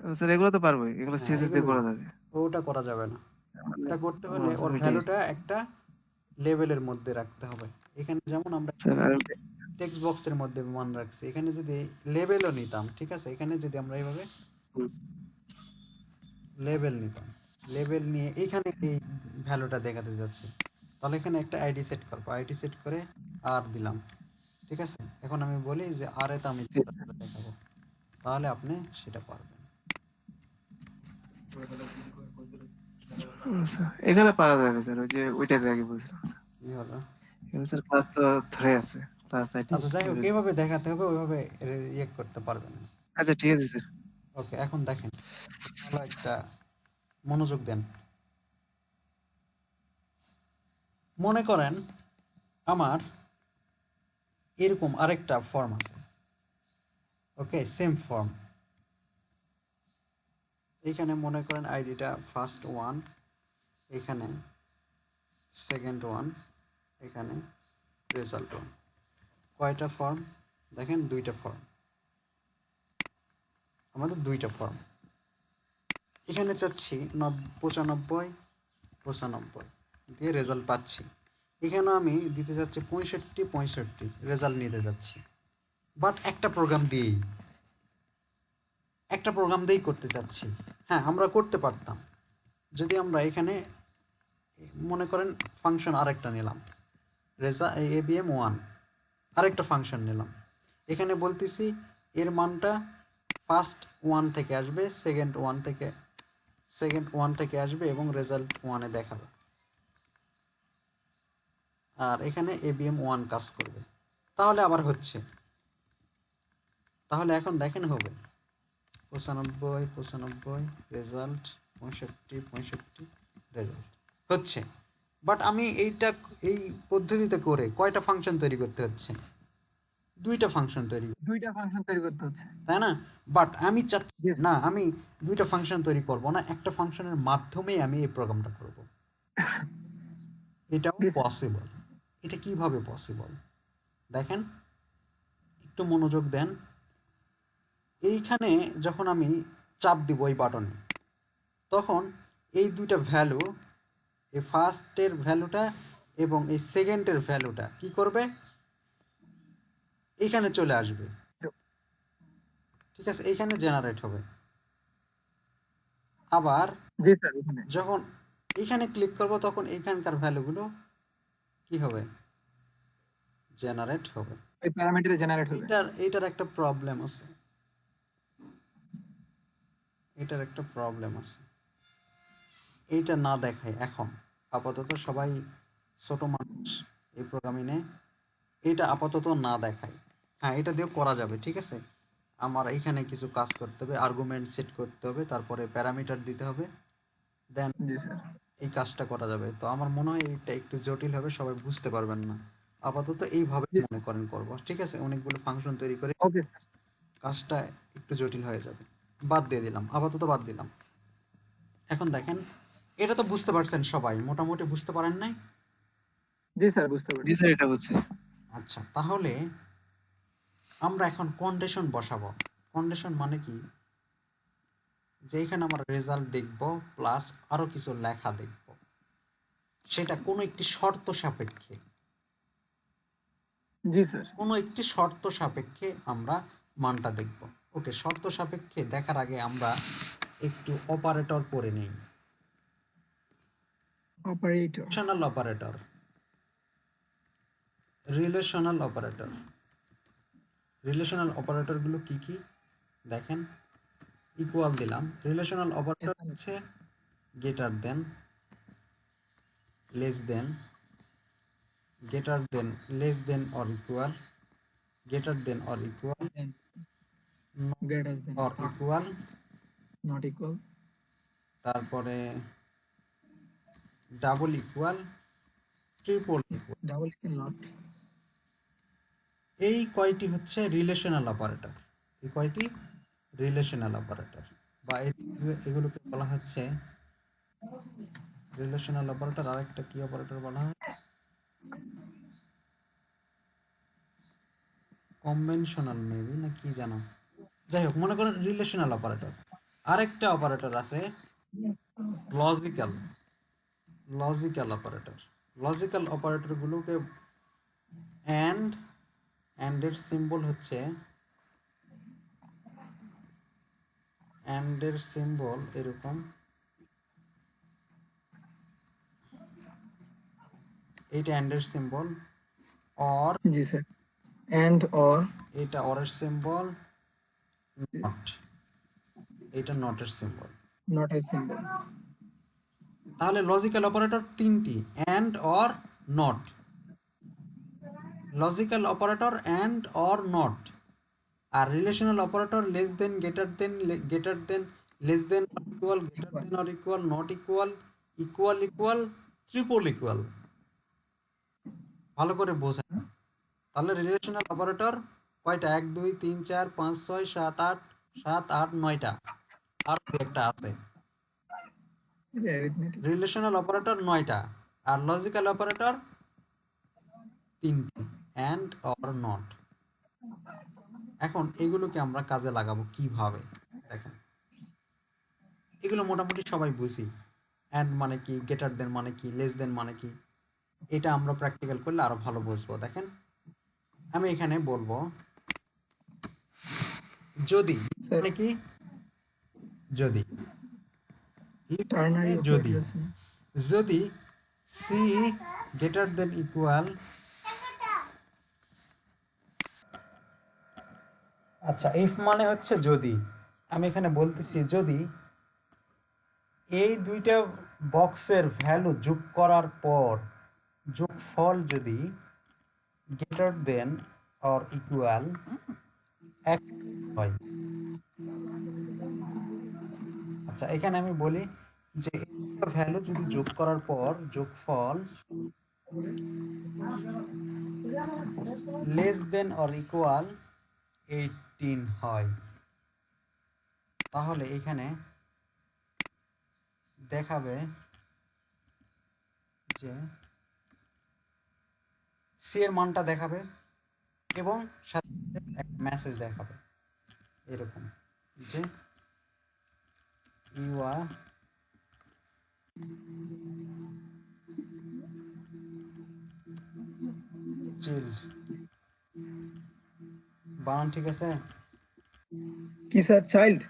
স্যার এগুলো তো পারবোই, এগুলো হ্যাঁ, সিএসএস দিয়ে এগুলো করা যাবে। ওটা করা যাবে না। এটা করতে হলে ওর ওইটাই ভ্যালুটা একটা লেভেলের মধ্যে রাখতে হবে। এখানে যেমন আমরা স্যার। আর টেক্সট বক্সের মধ্যে মান রাখছি, এখানে যদি লেভেলও নিতাম, ঠিক আছে, এখানে যদি আমরা এইভাবে লেভেল নিতাম, লেভেল নিয়ে এখানে এই ভ্যালুটা দেখাতে যাচ্ছি, তাহলে এখানে একটা আইডি সেট করবো, আইডি সেট করে আর দিলাম। ঠিক আছে, এখন আমি বলি যে আর এতে আমি দেখাবো, তাহলে আপনি সেটা পারবেন। স্যার এখানে পারা যাবে স্যার, ওই যে ওইটাতে আগে বলছিলাম। কি হলো? এখানে স্যার ক্লাস তো ধরে আছে, ক্লাস আইডি। আচ্ছা, যাই হোক, এইভাবে দেখাতে হবে, ওইভাবে ইয়ে করতে পারবেন। আচ্ছা ঠিক আছে স্যার। ওকে, এখন দেখেন, ভালো একটা মনোযোগ দেন। মনে করেন আমার এরকম আরেকটা ফর্ম আছে, ওকে, সেম ফর্ম। এখানে মনে করেন আইডিটা ফার্স্ট ওয়ান, এখানে সেকেন্ড ওয়ান, এখানে রেজাল্ট ওয়ান। কয়টা ফর্ম দেখেন? দুইটা ফর্ম, আমাদের দুইটা ফর্ম। এখানে চাচ্ছি 95 95 দিয়ে রেজাল্ট পাচ্ছি। এখানে আমি দিতে যাচ্ছি 65 65 রেজাল্ট নিতে যাচ্ছি, বাট একটা প্রোগ্রাম দিয়েই করতে চাচ্ছি। হ্যাঁ, আমরা করতে পারতাম যদি আমরা এখানে মনে করেন ফাংশন আরেকটা নিলাম, ABM1 আরেকটা ফাংশন নিলাম, এখানে বলতেছি এর মানটা ফার্স্ট ওয়ান থেকে আসবে, সেকেন্ড ওয়ান থেকে আসবে এবং রেজাল্ট ওয়ানে দেখাবে, আর এখানে ABM1 কাজ করবে, তাহলে আবার হচ্ছে। তাহলে এখন দেখেন হবে 95 95 রেজাল্ট, 65 65 রেজাল্ট হচ্ছে। বাট আমি এই পদ্ধতিতে করে কয়টা ফাংশন তৈরি করতে হচ্ছে? দুইটা ফাংশন তৈরি করতে হচ্ছে, তাই না? বাট আমি চাচ্ছি না, আমি দুইটা ফাংশন তৈরি করব না, একটা ফাংশনের মাধ্যমেই আমি এই প্রোগ্রামটা করব। এটাও পসিবল। এটা কিভাবে পসিবল দেখেন, একটু মনোযোগ দেন। এইখানে যখন আমি চাপ দিব এই বাটনে, তখন এই দুইটা ভ্যালু, এই ফার্স্টের ভ্যালুটা এবং এই সেকেন্ডের ভ্যালুটা কি করবে? এখানে চলে আসবে। ঠিক আছে, এইখানে জেনারেট হবে। আবার যখন এইখানে ক্লিক করব তখন এইখানকার ভ্যালুগুলো কি হবে? জেনারেট হবে। এই প্যারামিটারে জেনারেট হবে। এইটার একটা প্রবলেম আছে, এইটা না দেখায় এখন আপাতত, সবাই ছোট মানুষ এই প্রোগ্রামিংয়ে, এটা আপাতত না দেখায়। হ্যাঁ, এটা দিয়েও করা যাবে, ঠিক আছে। আমার এখানে কিছু কাজ করতে হবে, আর্গুমেন্ট সেট করতে হবে, তারপরে প্যারামিটার দিতে হবে, দেন জি স্যার, এই কাজটা করা যাবে। তো আমার মনে হয় এটা একটু জটিল হবে, সবাই বুঝতে পারবেন না। আপাতত এইভাবে জি মনে করেন করব, ঠিক আছে? অনেকগুলো ফাংশন তৈরি করে ওকে স্যার। কাজটা একটু জটিল হয়ে যাবে। বাদ দিয়ে দিলাম, আপাতত বাদ দিলাম। এখন দেখেন, এটা তো বুঝতে পারছেন সবাই, মোটামুটি বুঝতে পারেন নাই? জি স্যার, বুঝতে জি পারছি। স্যার, এটা বুঝছি। আচ্ছা, তাহলে আমরা এখন কন্ডিশন বসাবো। কন্ডিশন মানে কি, যে এখানে আমরা রেজাল্ট দেখব প্লাস আরো কিছু লেখা দেখব, সেটা কোনো একটি শর্ত সাপেক্ষে, জি স্যার। কোনো একটি শর্ত সাপেক্ষে আমরা মানটা দেখব। ওকে, শর্ত সাপেক্ষে দেখার আগে আমরা একটু অপারেটর পড়ে নেই। Operator. Relational operator, relational operator, relational অপারেটরগুলো কি কি দেখেন। ইকুয়াল দিলাম, রিলেশনাল অপারেটর হচ্ছে greater than, less than, greater than, less than or equal, greater than or equal, than, not greater than, or equal, not equal, তারপরে double equal, triple equal. Double equal, not. এই কয়টি হচ্ছে relational operator, এই কয়টি relational operator, বা এগুলোকে বলা হচ্ছে রিলেশনাল অপারেটর। আরেকটা কি অপারেটর বলা হয়? কনভেনশনাল মেবি, না কি জানো, যাই হোক, মনে করেন রিলেশনাল অপারেটর। আরেকটা অপারেটর আছে লজিক্যাল, লজিক্যাল অপারেটর। লজিক্যাল অপারেটরগুলোকে অ্যান্ড, অ্যান্ডের সিম্বল হচ্ছে, অ্যান্ডের সিম্বল এরকম, এইটা অ্যান্ডের সিম্বল, অর, জি স্যার। এন্ড অর, এটা অরের সিম্বল, নট, এইটা নটের সিম্বল। নট এ সিম্বল। তাহলে লজিক্যাল অপারেটর তিনটি, and, or, not. Logical operator and, or, not. আর relational operator less than, greater than, greater than, less than or equal, greater than or equal, not equal, equal equal, triple equal. ভালো করে বোঝেন। তাহলে relational operator কয়টা? 1 2 3 4 5 6 7 8, 7 8 9টা। আর একটা আছে। Arithmetic. Relational operator 9টা, আর logical operator 3টি, and, or, not. এখন এগুলোকে আমরা কাজে লাগাবো কিভাবে দেখেন। এগুলো মোটামুটি সবাই বুঝি। অ্যান্ড মানে কি, গ্রেটার দেন মানে কি, লেস দেন মানে কি, এটা আমরা প্র্যাকটিক্যাল করলে আরো ভালো বুঝবো। দেখেন, আমি এখানে বলবো যদি, স্যার, মানে কি, যদি, if টার্নারি মানে যদি, অপারেটর আছে। যদি সি গ্রেটার দেন ইকুয়াল, আচ্ছা, ইফ মানে হচ্ছে যদি, আমি এখানে বলতেছি যদি এই দুইটা বক্সের ভ্যালু যোগ করার পর যোগফল যদি গ্রেটার দেন অর ইকুয়াল 1 হয়। আচ্ছা, এখানে আমি বলি যে ভ্যালু যদি যোগ করার পর যোগফল লেস দেন অর ইকুয়াল 18 হয়, তাহলে এখানে দেখাবে যে সি এর মানটা দেখাবে এবং সাথে একটা মেসেজ দেখাবে এরকম যে ইউ আর চিল। বানান ঠিক আছে? কি স্যার, চাইল্ড?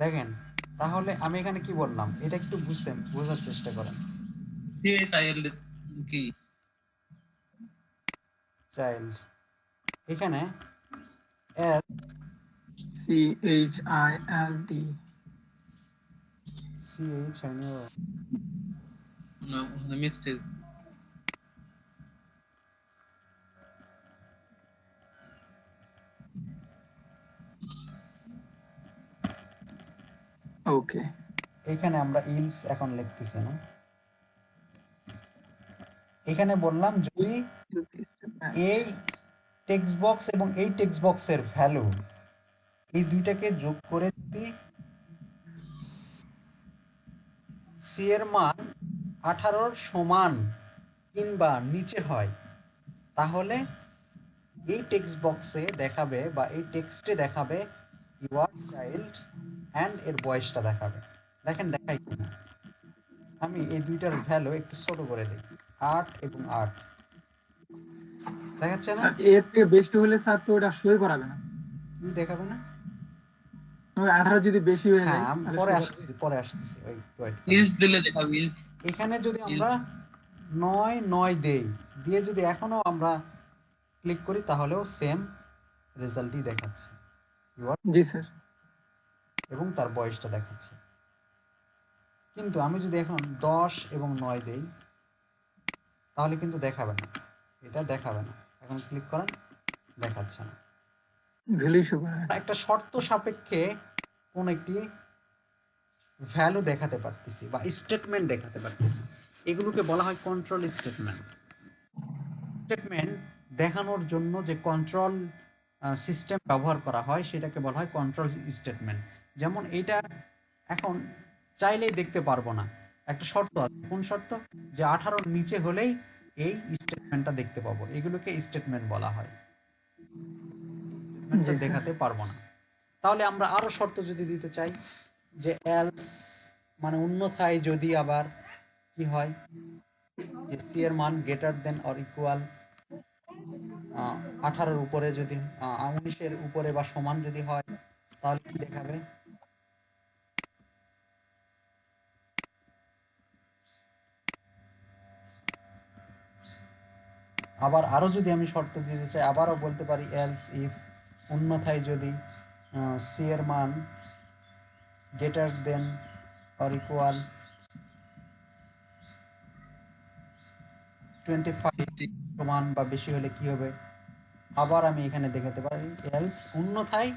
দেখেন, তাহলে আমি এখানে কি বললাম এটা একটু বুঝছেন, বোঝার চেষ্টা করেন। চাইল্ড কি? চাইল্ড, এখানে এস CHILD। সি এইচ হয়নি, না, মিস্টেক। ওকে। এখানে আমরা ইলস এখন লিখতেছি না, এখানে বললাম যদি এই টেক্সট বক্স এবং এই টেক্সট বক্সের ভ্যালু এই দুইটাকে যোগ করে যদি সি এর মান 18 সমান কিংবা নিচে হয়, তাহলে এই টেক্সট বক্সে দেখাবে বা এই টেক্সটে দেখাবে ইউর চাইল্ড অ্যান্ড এর বয়সটা দেখাবে। দেখেন দেখাই কিনা, আমি এই দুইটার ভ্যালু একটু ছোট করে দিই, 8 এবং 8 দেখাচ্ছে না? স্যার এর থেকে বেশি হলে স্যার তো ওটা শোই করাবে না। কি দেখাবে না? ওই 18 যদি বেশি হয়ে যায় হ্যাঁ আমি তাহলে পরে show আসতেছি, ওই wait করুন। ইলস দিলে দেখাবে ইলস। এখানে যদি আমরা 9 9 দেই, দিয়ে যদি এখনো আমরা ক্লিক করি তাহলেও সেম রেজাল্টই দেখাচ্ছে জি স্যার। এবং তার বয়সটা দেখাচ্ছে। কিন্তু আমি যদি এখন 10 এবং 9 দেই তাহলে কিন্তু দেখাবে না, এটা দেখাবে না। এখন ক্লিক করেন, দেখাচ্ছে না। ভ্যালু শো করে। একটা শর্ত সাপেক্ষে কোন একটি ভ্যালু দেখাতে পারতেছি বা স্টেটমেন্ট দেখাতে পারতেছি, এগুলোকে বলা হয় কন্ট্রোল স্টেটমেন্ট। স্টেটমেন্ট দেখানোর জন্য যে কন্ট্রোল সিস্টেম ব্যবহার করা হয় সেটাকে বলা হয় কন্ট্রোল স্টেটমেন্ট। যেমন এইটা এখন চাইলেই দেখতে পারবো না, একটা শর্ত আছে। কোন শর্ত? যে 18 নিচে হলেই এই স্টেটমেন্টটা দেখতে পাবো, এগুলোকে স্টেটমেন্ট বলা হয়। স্টেটমেন্টটা দেখাতে পারবো না। তাহলে আমরা আরো শর্ত যদি দিতে চাই, যে এলস মানে অন্যথায় যদি আবার কি হয়, যে সি এর মান গ্রেটার দেন অর ইকুয়াল 18-র উপরে, যদি 19-এর উপরে বা সমান যদি হয়, তাহলে কি দেখাবে? আবার আরো যদি আমি শর্ত দিতে চাই, আবারও বলতে পারি এলস ইফ, অন্যথায় যদি সি এর মান গ্রেটার দেন অর ইকুয়াল 25 সমান বা বেশি হলে কি হবে? আবার আমি এখানে দেখাতে পারি এলস, অন্যথায়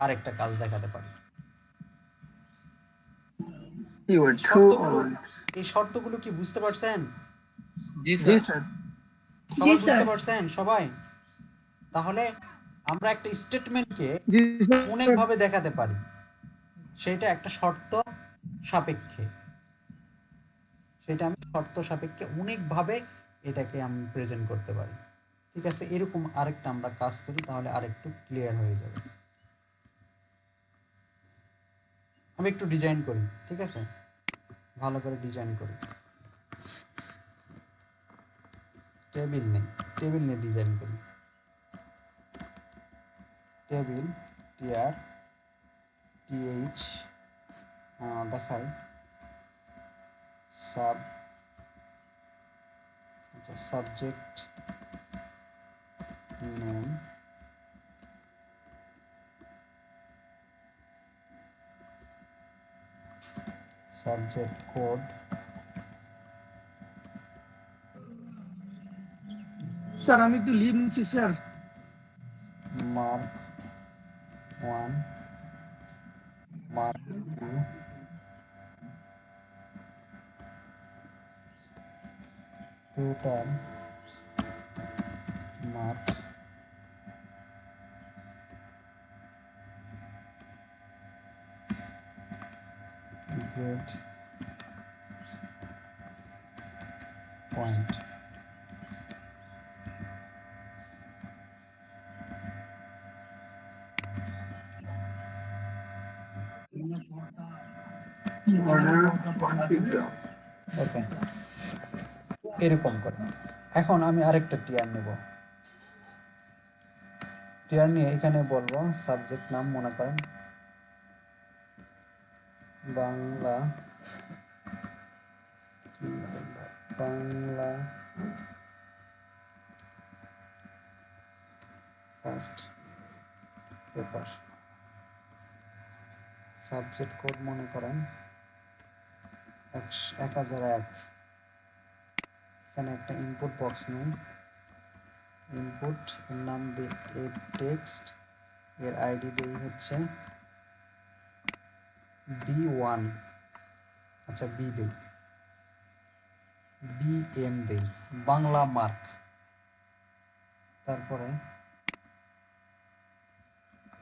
আরেকটা কাজ দেখাতে পারি। এই শর্তগুলো কি বুঝতে পারছেন? জি জি স্যার। স্যার। জি সবাই বুঝতে স্যার। পারছেন সবাই? তাহলে আমরা একটা স্টেটমেন্টকে জি অনেকভাবে দেখাতে পারি, সেটা একটা শর্ত সাপেক্ষে, সেটা আমি শর্ত সাপেক্ষে অনেকভাবে এটাকে আমি প্রেজেন্ট করতে পারি। ঠিক আছে, এরকম আরেকটা আমরা কাজ করি, তাহলে আরেকটু ক্লিয়ার হয়ে যাবে। আমি একটু ডিজাইন করি, ঠিক আছে, ভালো করে ডিজাইন করি। টেবিল নিয়ে ডিজাইন করি। টেবিল টিআর টিএইচ দেখাই subject name, subject code, sir আমি একটু লিভ নিচ্ছি sir. Mark 1, mark 2, total mark, grade point. Okay, এরকম করে। এখন আমি আরেকটা টিয়ার নেব, টিয়ার নিয়ে এখানে বলবো সাবজেক্ট নাম মনে করেন Bangla, Bangla first paper. Subject code মনে করেন 1001। এখানে একটা ইনপুট বক্স নেই, ইনপুট এর নাম দিয়ে টেক্সট, এর আইডি দেই হচ্ছে B1, আচ্ছা বি দেই, BM দেই, বাংলা মার্ক। তারপরে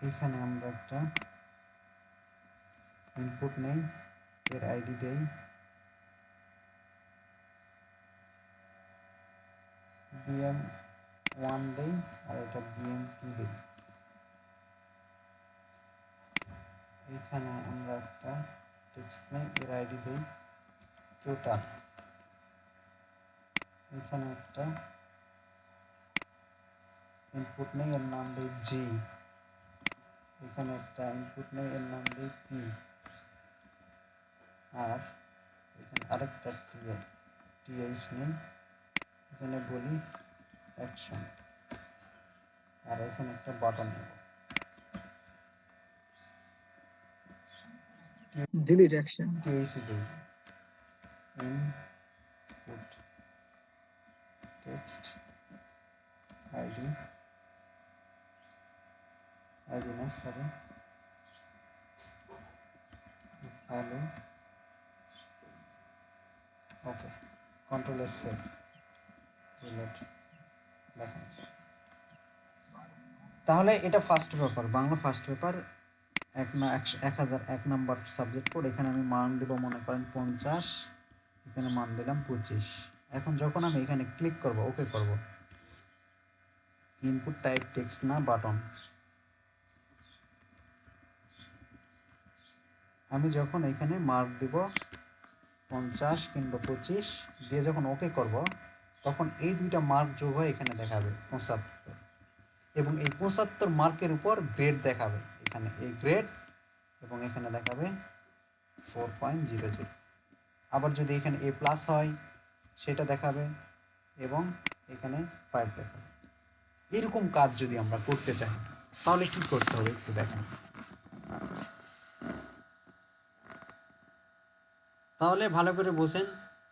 এখানে আমরা একটা ইনপুট নেই, এর আইডি দেই BM1 দেই, আর এটা BM2 দেই। এখানে আমরা একটা টেক্সট নেই, এর আইডি দেই টোটাল। এখানে একটা ইনপুট নেই, এর নাম দেই জি। এখানে একটা ইনপুট নেই, এর নাম দেই পি। আর এখানে আরেকটা টিএইচ নেই, এখানে বলি অ্যাকশন। আর এখানে একটা বাটন নেব, ডিলিট অ্যাকশন। টিএইচ দেই ইনপুট টেক্সট আইডি, আইডি না সরি, হ্যালো, ওকে, কন্ট্রোল এস সেভ, রিলোড। দেখেন, তাহলে এটা first paper, Bangla first paper 1001 number subject code. এখানে আমি মান দেব মনে করেন 50, এখানে মান দিলাম 25। এখন যখন আমি এখানে ক্লিক করব, ওকে করব, ইনপুট টাইপ টেক্সট না বাটন, আমি যখন এখানে মার্ক দিব 50 কিংবা 25 দিয়ে যখন ওকে করব, তখন এই দুইটা মার্ক যোগ হয়ে এখানে দেখাবে 75, এবং এই 75 মার্কের উপর গ্রেড দেখাবে। এখানে এই গ্রেড, এবং এখানে দেখাবে 4.00। আবার যদি এখানে A+ হয় সেটা দেখাবে, এবং এখানে 5 দেখাবে। এরকম কাজ যদি আমরা করতে চাই তাহলে কি করতে হবে একটু দেখেন। তাহলে ভালো করে বোঝেন,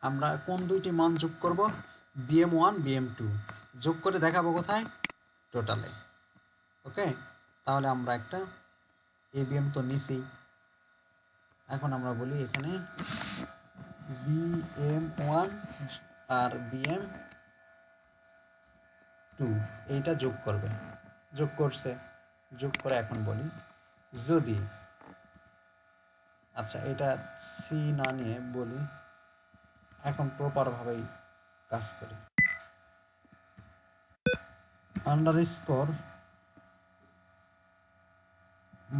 আমরা কোন দুইটি মান যোগ করব, BM1 BM2 যোগ করে দেখাবো কোথায়, টোটালে। ওকে, তাহলে আমরা একটা ABM তো নিছি, এখন আমরা বলি এখানে BM1 আর BM2 এইটা যোগ করবে, যোগ করছে, যোগ করে এখন বলি যদি, আচ্ছা এটা সি না নিয়ে বলি, এখন প্রপারভাবেই কাজ করি, আন্ডারস্কোর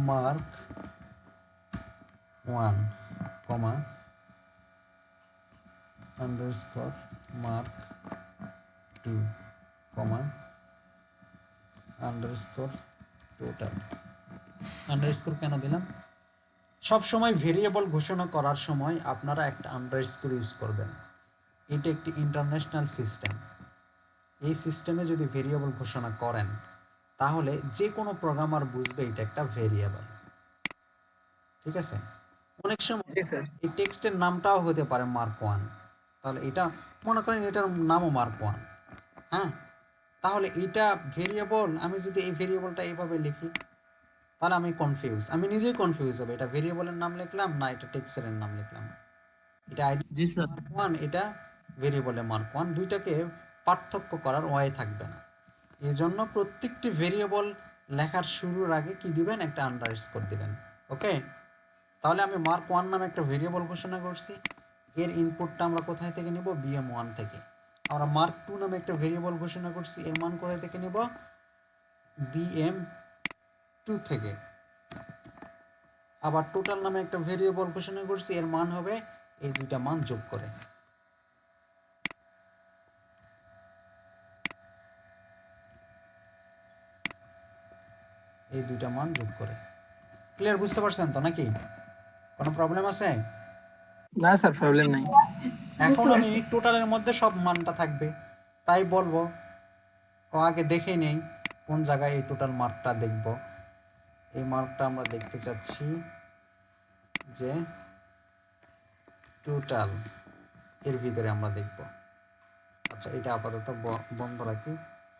মার্ক 1, কমা আন্ডারস্কোর মার্ক 2, কমা আন্ডারস্কোর টোটাল। আন্ডারস্কোর কেন দিলাম? সব সময় ভেরিয়েবল ঘোষণা করার সময় আপনারা একটা আন্ডারস্কোর ইউজ করবেন। এটা একটি ইন্টারন্যাশনাল সিস্টেম। এই সিস্টেমে যদি ভেরিয়েবল ঘোষণা করেন তাহলে যে কোনো প্রোগ্রামার বুঝবে এটা একটা ভেরিয়েবল। ঠিক আছে, অনেক সময় এই টেক্সটের নামটাও হতে পারে মার্ক 1, তাহলে এটা মনে করেন এটার নামও মার্ক 1। হ্যাঁ, তাহলে এটা ভেরিয়েবল, আমি যদি এই ভেরিয়েবলটা এইভাবে লিখি তাহলে আমি কনফিউজ, আমি নিজেই কনফিউজ হবে, এটা ভেরিয়েবলের নাম লিখলাম না এটা টেক্সটের নাম লিখলাম। এটা আইডি মার্ক 1, এটা ভেরিয়েবলের মার্ক 1, দুইটাকে পার্থক্য করার ওয়ে থাকবে না। এই জন্য প্রত্যেকটি ভেরিয়েবল লেখার শুরুর আগে কি দিবেন, একটা আন্ডারস্কোর দিবেন। ওকে, তাহলে আমি মার্ক 1 নামে একটা ভেরিয়েবল ঘোষণা করছি, এর ইনপুটটা আমরা কোথায় থেকে নিব, BM1 থেকে। আমরা মার্ক 2 নামে একটা ভেরিয়েবল ঘোষণা করছি, এর মান কোথায় থেকে নিব, BM2 থেকে। আবার টোটাল নামে একটা ভেরিয়েবল ঘোষণা করছি, এর মান হবে এই দুইটা মান যোগ করে। এই দুইটা মান যোগ করে। ক্লিয়ার, বুঝতে পারছেন তো নাকি? কোনো প্রবলেম আছে? না স্যার, প্রবলেম নাই। এখন আমি টোটালের মধ্যে সব মানটা থাকবে, তাই বলবো আগে দেখে নেই কোন জায়গায় এই টোটাল মার্কটা দেখব। এই মার্কটা আমরা দেখতে চাচ্ছি যে টোটাল এর ভিতরে আমরা দেখব। আচ্ছা, এটা আপাতত বন্ধ রাখি,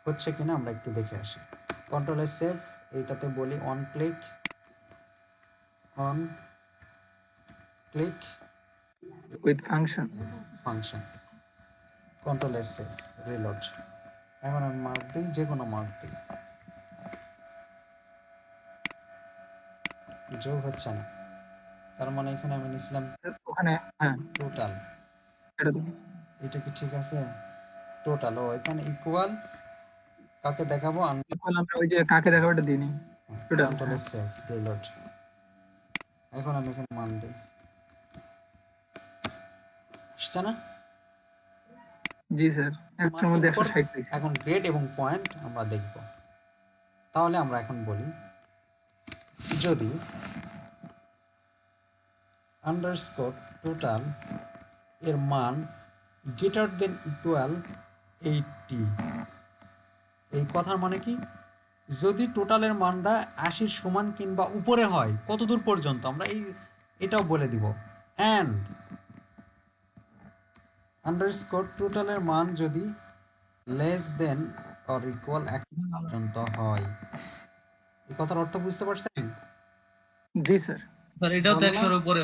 হচ্ছে কিনা আমরা একটু দেখে আসি। কন্ট্রোল এস সেভ, এইটাতে বলি on click, on click with function. Function, control S save, reload. এখন আমি মার্ক দিই, যে কোনো মার্ক দিই, যোগ হচ্ছে না, তার মানে এখানে আমি নিছিলাম ওখানে হ্যাঁ টোটাল। এটা তো এটা কি ঠিক আছে? টোটাল, ও এখানে ইকুয়াল কাকে দেখাবো? equal আমরা ওই যে কাকে দেখাবো এটা দিইনি। Total, control S save, reload. এখন আমি এখানে মান দিই, আসছে না? জি স্যার, একশোর মধ্যে 160 পাইছি। এখন গ্রেড এবং পয়েন্ট আমরা দেখব। তাহলে আমরা এখন বলি, যদি আন্ডারস্কোর টোটাল এর মান গ্রেটার দেন ইকুয়াল 80, এই কথার মানে কি? যদি টোটালের মানটা 80 সমান কিংবা উপরে হয়, কত দূর পর্যন্ত আমরা এটাও বলে দিব। অ্যান্ড আন্ডারস্কোর টোটালের মান যদি লেস দেন অর ইকুয়াল 1 পর্যন্ত হয়। এই কথার অর্থ বুঝতে পারছেন? জি স্যার। স্যার এটাও তো 100 এর উপরে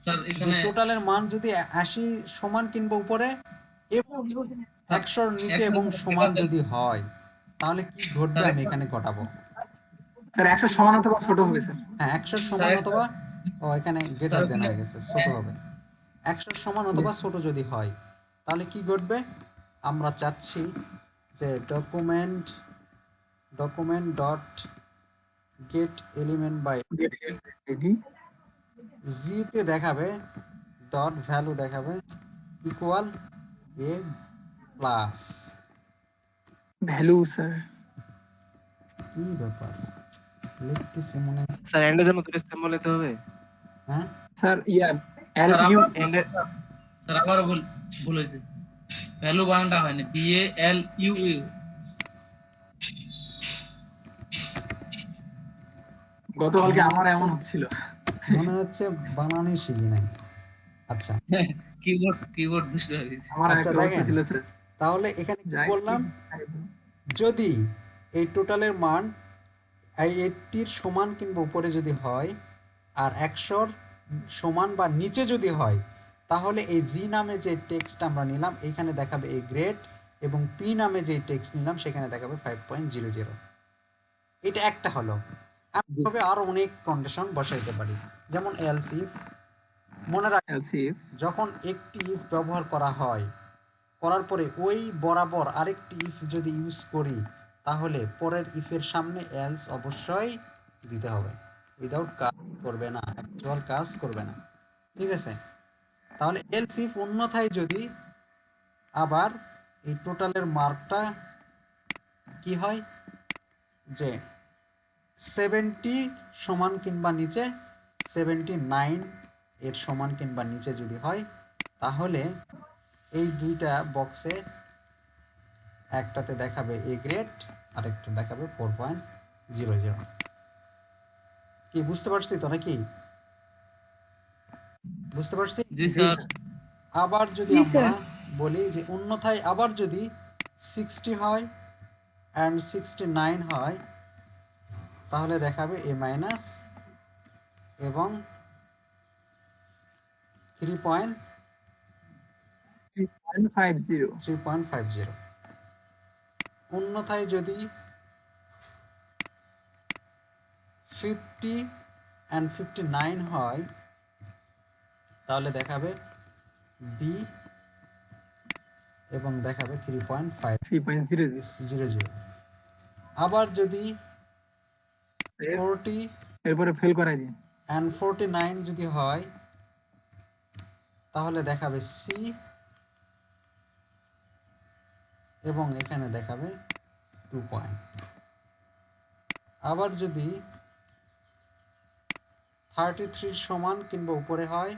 স্যার, এখানে টোটালের মান যদি 80 সমান কিংবা উপরে এবং 100 নিচে এবং সমান যদি হয়, তাহলে কি ঘটবে আমি এখানে ঘটাবো। স্যার 100 সমান অথবা ছোট হবে স্যার। হ্যাঁ, 100 সমান অথবা, ও এখানে গ্রেটার দেন হয়ে গেছে, ছোট হবে। 100 সমান অথবা ছোট যদি হয়, তাহলে কি ঘটবে? আমরা চাচ্ছি যে document dot get element by G তে দেখাবে ডট ভ্যালু দেখাবে equal A plus. Value sir, কি ব্যাপার লিখতেছি মনে হয়। স্যার এন্ডের জন্য দুটো সিম্বল নিতে হবে। হ্যাঁ স্যার এল স্যার, ইউ এন্ডের স্যার আবার ভুল হয়েছে, ভ্যালু বানানটা হয়নি, BALU। গতকালকে আমার এমন হচ্ছিল। মনে হচ্ছে বানানই শিখি নাই। আচ্ছা কিবোর্ড দুষ্ট হয়ে গেছে। আমার আচ্ছা, একটা দেখেন। হচ্ছিল স্যার। তাহলে এখানে কি যাই বললাম? যদি এই টোটালের মান 80 সমান কিংবা উপরে যদি হয় আর 100 সমান বা নিচে যদি হয়, তাহলে এই জি নামে যে টেক্সট আমরা নিলাম এখানে দেখাবে এই গ্রেড, এবং পি নামে যে টেক্সট নিলাম সেখানে দেখাবে 5.00। এটা একটা হলো। আমি আরো অনেক কন্ডিশন বসাইতে পারি, যেমন এলস ইফ। মনে রাখ, এলসিএফ যখন একটি ইফ ব্যবহার করা হয়, করার পরে ওই বরাবর আরেকটি ইফ যদি ইউজ করি, তাহলে পরের ইফের সামনে এলস অবশ্যই দিতে হবে। উইদাউট কাজ করবে না, অ্যাকচুয়াল কাজ করবে না। ঠিক আছে? তাহলে এলস ইফ অন্যথায় যদি আবার এই টোটালের মার্কটা কি হয়, যে 70 সমান কিংবা নিচে, 79 এর সমান কিংবা নিচে যদি হয়, তাহলে এই দুইটা বক্সে একটাতে দেখাবে এ গ্রেড আর একটা দেখাবে 4.00। কি বুঝতে পারছি তো নাকি? বুঝতে পারছি? জি স্যার। আবার যদি জি, আমরা স্যার। বলি যে অন্যথায় আবার যদি 60 হয় অ্যান্ড 69 হয়, তাহলে দেখাবে এ মাইনাস এবং 3.50। অন্যথায় যদি 50 and 59 হয়, তাহলে দেখাবে বি এবং দেখাবে 3.500। আবার যদি 40 এরপরে ফেল করাই দিন। and 49 যদি হয়, তাহলে দেখাবে সি এবং এখানে দেখাবে 2 পয়েন্ট। আবার যদি 33 সমান কিংবা উপরে হয়,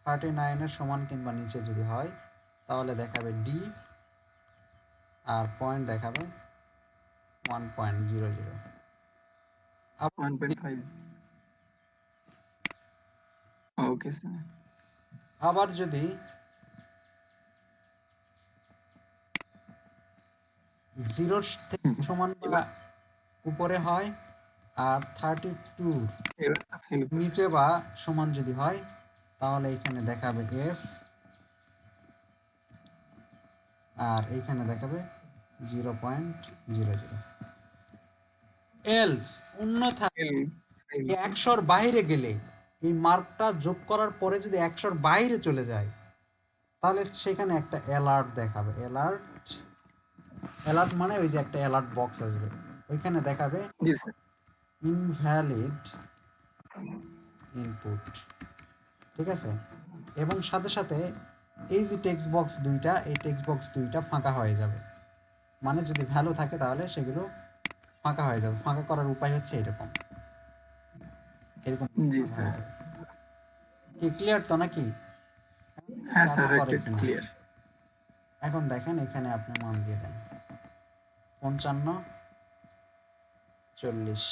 39 এর সমান কিংবা নিচে যদি হয়, তাহলে দেখাবে ডি আর পয়েন্ট দেখাবে 1.00। 1.5 ওকে স্যার। আবার যদি 0 থেকে সমান বা উপরে হয় আর 32 এবার ফেল নিচে বা সমান যদি হয়, তাহলে এখানে দেখাবে এফ, আর এইখানে দেখাবে 0.00। এলস অন্যথায় 100-র বাইরে গেলে, এই মার্কটা যোগ করার পরে যদি 100-র বাইরে চলে যায়, তাহলে সেখানে একটা অ্যালার্ট দেখাবে। অ্যালার্ট মানে ওই যে একটা অ্যালার্ট বক্স আসবে, ওইখানে দেখাবে জি স্যার। Invalid input. ঠিক আছে, এবং সাথে সাথে এই যে টেক্সট বক্স দুইটা, এই টেক্সট বক্স দুইটা ফাঁকা হয়ে যাবে। মানে যদি ভ্যালু থাকে তাহলে সেগুলো ফাঁকা হয়ে যাবে। ফাঁকা করার উপায় হচ্ছে এরকম জি হয়ে স্যার। যাবে। কি ক্লিয়ার তো নাকি? হ্যাঁ কাজ স্যার, করে এটা কিনা? ক্লিয়ার। এখন দেখেন এখানে আপনি মান দিয়ে দেন 55, 40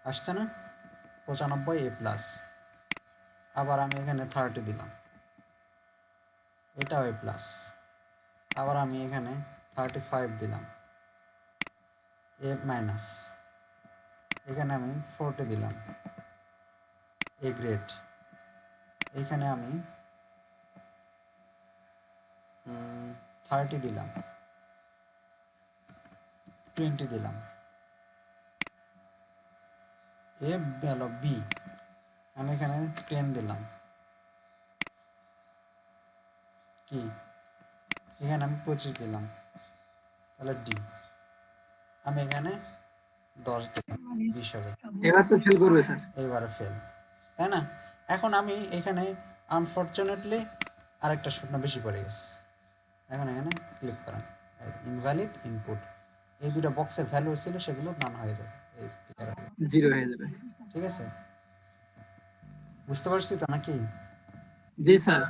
আসছে না? 95 এ প্লাস। আবার আমি এখানে 30 দিলাম, এটাও এ প্লাস। আবার আমি এখানে 35 দিলাম, এ মাইনাস। এখানে আমি 40 দিলাম, এ গ্রেড। এখানে আমি 30 দিলাম, 20 দিলাম, এ গেল বি। আমি এখানে 10 দিলাম, কি এখানে আমি 25 দিলাম, তাহলে ডি। আমি এখানে 10 দিলাম, 20 হবে। এবার তো ফেল করবে স্যার। এইবারে ফেল, তাই না? এখন আমি এখানে আনফরচুনেটলি আরেকটা শূন্য বেশি পড়ে গেছে। এখন এখানে ক্লিক করেন, ইনভ্যালিড ইনপুট। এই দুটো বক্সের ভ্যালু ছিল সেগুলো নান হয়ে যাবে, এই কারণে। 0 হয়ে যাবে। ঠিক আছে, বুঝতে পারছি তো নাকি? জি স্যার।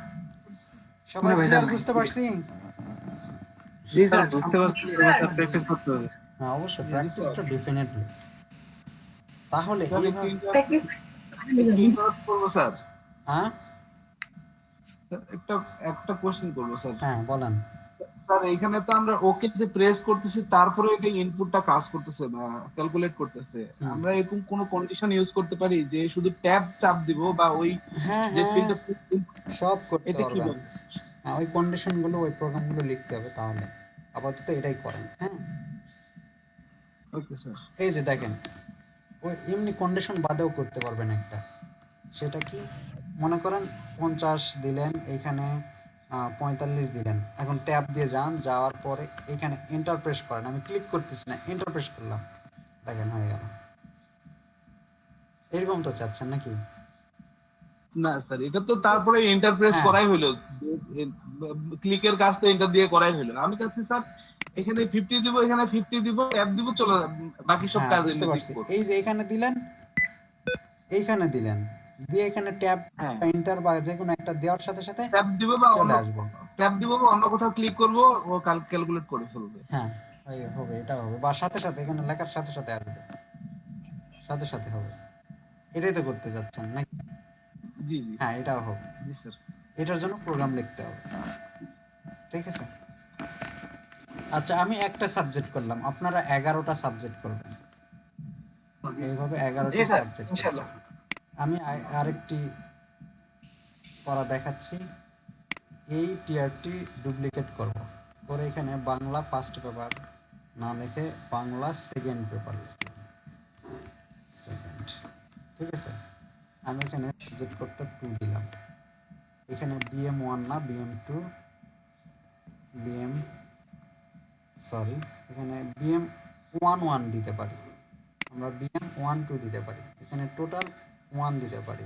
সবাই কোনো ভেজাল ক্লিয়ার নাই। বুঝতে পারছি? জি স্যার স্যার, বুঝতে পারছি, এবার স্যার প্র্যাকটিস করতে হবে। হ্যাঁ অবশ্যই, প্র্যাকটিস তো ডেফিনেটলি। তাহলে স্যার এইভাবে একটু interrupt করবো স্যার। হ্যাঁ স্যার, একটা কোশ্চেন করবো স্যার। হ্যাঁ বলেন। স্যার এখানে তো আমরা ওকে তে প্রেস করতেছি, তারপরে এটা ইনপুটটা কাজ করতেছে বা ক্যালকুলেট করতেছে। আমরা এরকম কোন কন্ডিশন ইউজ করতে পারি যে শুধু ট্যাব চাপ দিব বা ওই হ্যাঁ যে হ্যাঁ ফিল্ডটা সব করতে এটা কি পারবেন। বলতে স্যার? হ্যাঁ ওই কন্ডিশনগুলো, ওই প্রোগ্রামগুলো লিখতে হবে। তাহলে আপাতত এটাই করেন। হ্যাঁ ওকে স্যার। এই যে দেখেন, ওই এমনি কন্ডিশন বাদেও করতে পারবেন একটা। সেটা কি, মনে করেন 50 দিলেন, এইখানে 45 দিলেন। এখন ট্যাব দিয়ে যান, যাওয়ার পরে এখানে এন্টার প্রেস করেন। আমি ক্লিক করতেছি না, এন্টার প্রেস করলাম, দেখেন হয়ে গেল। এরকম তো চাচ্ছেন নাকি? না স্যার, এটা তো তারপরে ইন্টারপ্রেস হ্যাঁ। করাই হলো, ক্লিকের কাজ তো এন্টার দিয়ে করাই হলো। আমি চাচ্ছি স্যার এখানে 50 দিব, এখানে 50 দিব, ট্যাব দিব, চলে বাকি সব হ্যাঁ কাজ বুঝতে এমনি পারছি। করব। এই যে এখানে দিলেন, এইখানে দিলেন, দিয়ে এখানে ট্যাব হ্যাঁ, এন্টার বা যে কোনো একটা দেওয়ার সাথে সাথে ট্যাব দিব বা অন্য চলে আসবে। ট্যাব দিব বা অন্য কোথাও ক্লিক করব, ও ক্যালকুলেট করে ফেলবে। হ্যাঁ এই হবে, এটা হবে, বা সাথে সাথে এখানে লেখার সাথে সাথে আসবে, সাথে সাথে হবে। এটাই তো করতে যাচ্ছেন নাকি? জি জি হ্যাঁ এটাও হবে। জি স্যার। এটার জন্য প্রোগ্রাম লিখতে হবে। ঠিক আছে, আচ্ছা আমি একটা সাবজেক্ট করলাম, আপনারা 11টা সাবজেক্ট করবেন। এইভাবে 11টি জি স্যার, সাবজেক্ট। ইনশাআল্লাহ। আমি আরেকটি করা দেখাচ্ছি। এই টিআরটি ডুপ্লিকেট করব, করে এখানে বাংলা ফার্স্ট পেপার না লিখে বাংলা সেকেন্ড পেপার লিখলাম, সেকেন্ড। ঠিক আছে, আমি এখানে সাবজেক্ট কোডটা 2 দিলাম। এখানে BM1 না BM2, এখানে BM11 দিতে পারি, আমরা BM12 দিতে পারি, এখানে টোটাল 1 দিতে পারি,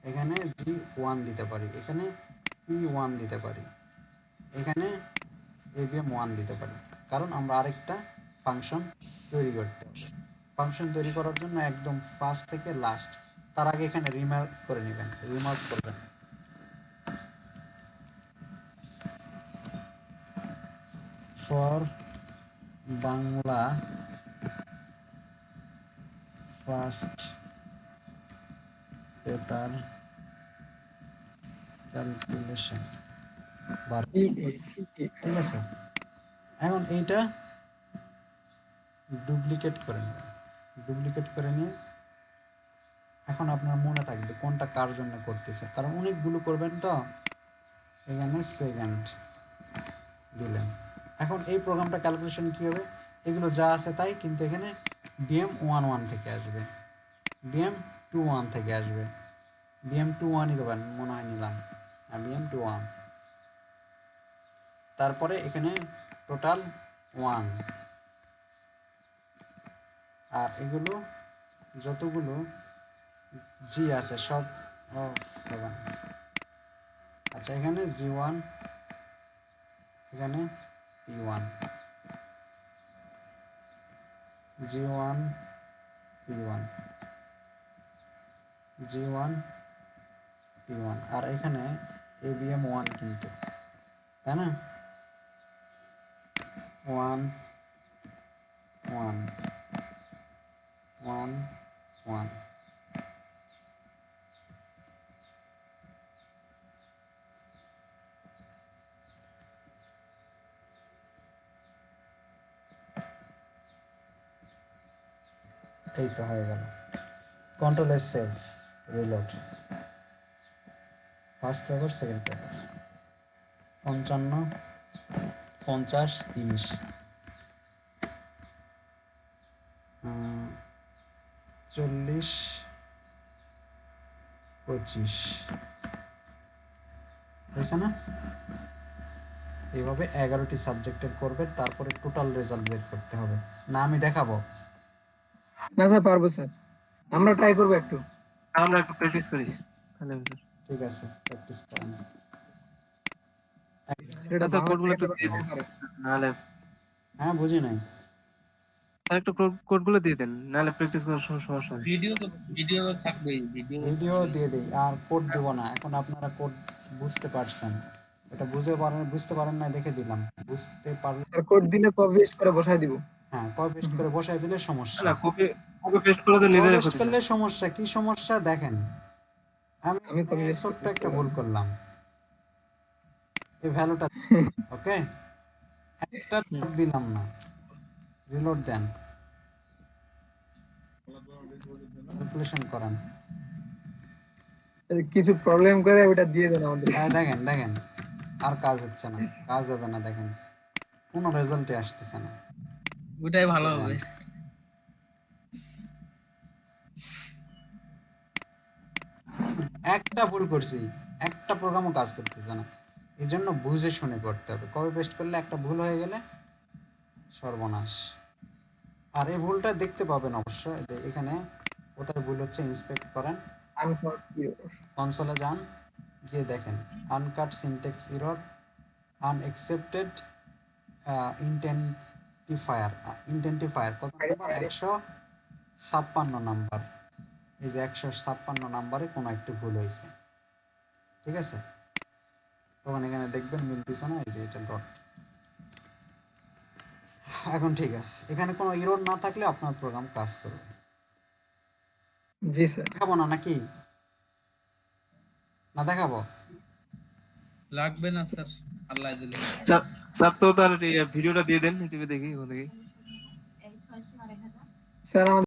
এখানে G1 দিতে পারি, এখানে P1 দিতে পারি, এখানে ABM1 দিতে পারি। কারণ আমরা আরেকটা ফাংশন তৈরি করতে হবে। ফাংশন তৈরি করার জন্য একদম ফার্স্ট থেকে লাস্ট, তার আগে এখানে রিমার্ক করে নেবেন, রিমার্ক করবেন। For Bangla first paper calculation, ঠিক আছে। এখন এইটা ডুপ্লিকেট করে নেবেন, ডুপ্লিকেট করে নিয়ে এখন আপনার মনে থাকবে কোনটা কার জন্য করতেছে, কারণ অনেকগুলো করবেন তো। এখানে সেকেন্ড দিলেন। এখন এই প্রোগ্রামটা ক্যালকুলেশন কি হবে, এগুলো যা আছে তাই, কিন্তু এখানে BM11 থেকে আসবে, BM21 থেকে আসবে, BM21ই দেবেন মনে হয় নিলাম, BM21। তারপরে এখানে টোটাল 1, আর এগুলো যতগুলো জি আছে সব দেবেন। আচ্ছা, এখানে G1, এখানে P1, G1 P1, G1 P1, আর এখানে ABM1 কিন্তু, তাই না? 1 1 1 1। এই তো হয়ে গেল। Control S save, reload, first paper second paper, 55 50 30, 40 25 হয়েছে না? এইভাবে 11টি সাবজেক্টের করবে, তারপরে টোটাল রেজাল্ট বের করতে হবে। না আমি দেখাবো? না স্যার, পারবো স্যার, আমরা ট্রাই করবো একটু। আমরা একটু প্র্যাকটিস করি তাহলে হবে। ঠিক আছে, প্র্যাকটিস করেন। সেটা স্যার বাংলা কোডগুলো একটু থেকে দিয়ে দেন, পারে। নাহলে হ্যাঁ, বুঝি নাই। স্যার একটু কোডগুলো দিয়ে দেন, নাহলে প্র্যাকটিস করার সময় সমস্যা হবে। ভিডিও তো থাকবেই, ভিডিও দিয়ে দেই, আর কোড দেব না। এখন আপনারা কোড বুঝতে পারছেন, এটা বুঝতে পারেন না দেখে দিলাম, বুঝতে পারলে স্যার কোড দিলে কপি পেস্ট করে বসাই দিব। হ্যাঁ, কপি পেস্ট করে বসাই দিলে সমস্যা। না, কপি পেস্ট করে তো নিজেরাই পেস্ট করতে করলে সমস্যা কি? সমস্যা দেখেন, আমি আমি copy paste ছোট্ট করতে একটা পারবো। ভুল করলাম, এই ভ্যালুটা ওকে, একটা নোট দিলাম না, রিলোড দেন, ক্যালকুলেশন করেন। কিছু প্রবলেম করে ওটা দিয়ে দেন আমাদের। দেখেন আর কাজ হচ্ছে না, কাজ হবে না, দেখেন কোনো রেজাল্টে আসতেছে না। ওটাই ভালো হবে। একটা ভুল করছি, একটা প্রোগ্রামও কাজ করতেছে না, এই জন্য বুঝে শুনে করতে হবে। কপি পেস্ট করলে একটা ভুল হয়ে গেলে সর্বনাশ। আর এই ভুলটা দেখতে পাবেন অবশ্যই, এখানে কোথায় ভুল হচ্ছে ইন্সপেক্ট করেন, কনসোলে যান, গিয়ে দেখেন আনকাট সিনট্যাক্স এরর, আনএক্সেপ্টেড ইন্টেন্টিফায়ার কত নাম্বার? 156 নাম্বার। এই যে 156 নাম্বারে কোনো একটি ভুল হয়েছে, ঠিক আছে? তখন এখানে দেখবেন মিলতেছে না, এই যে এটা ডট। এখন ঠিক আছে, এখানে কোনো এরর না থাকলে আপনার প্রোগ্রাম কাজ করবে। জি স্যার। দেখাবো না নাকি? না দেখাবো? লাগবে না স্যার, আল্লাহ দিলে। স্যার তো তার ভিডিওটা দিয়ে দেন, ইউটিউবে দেখি ওখান থেকে। স্যার আমাদের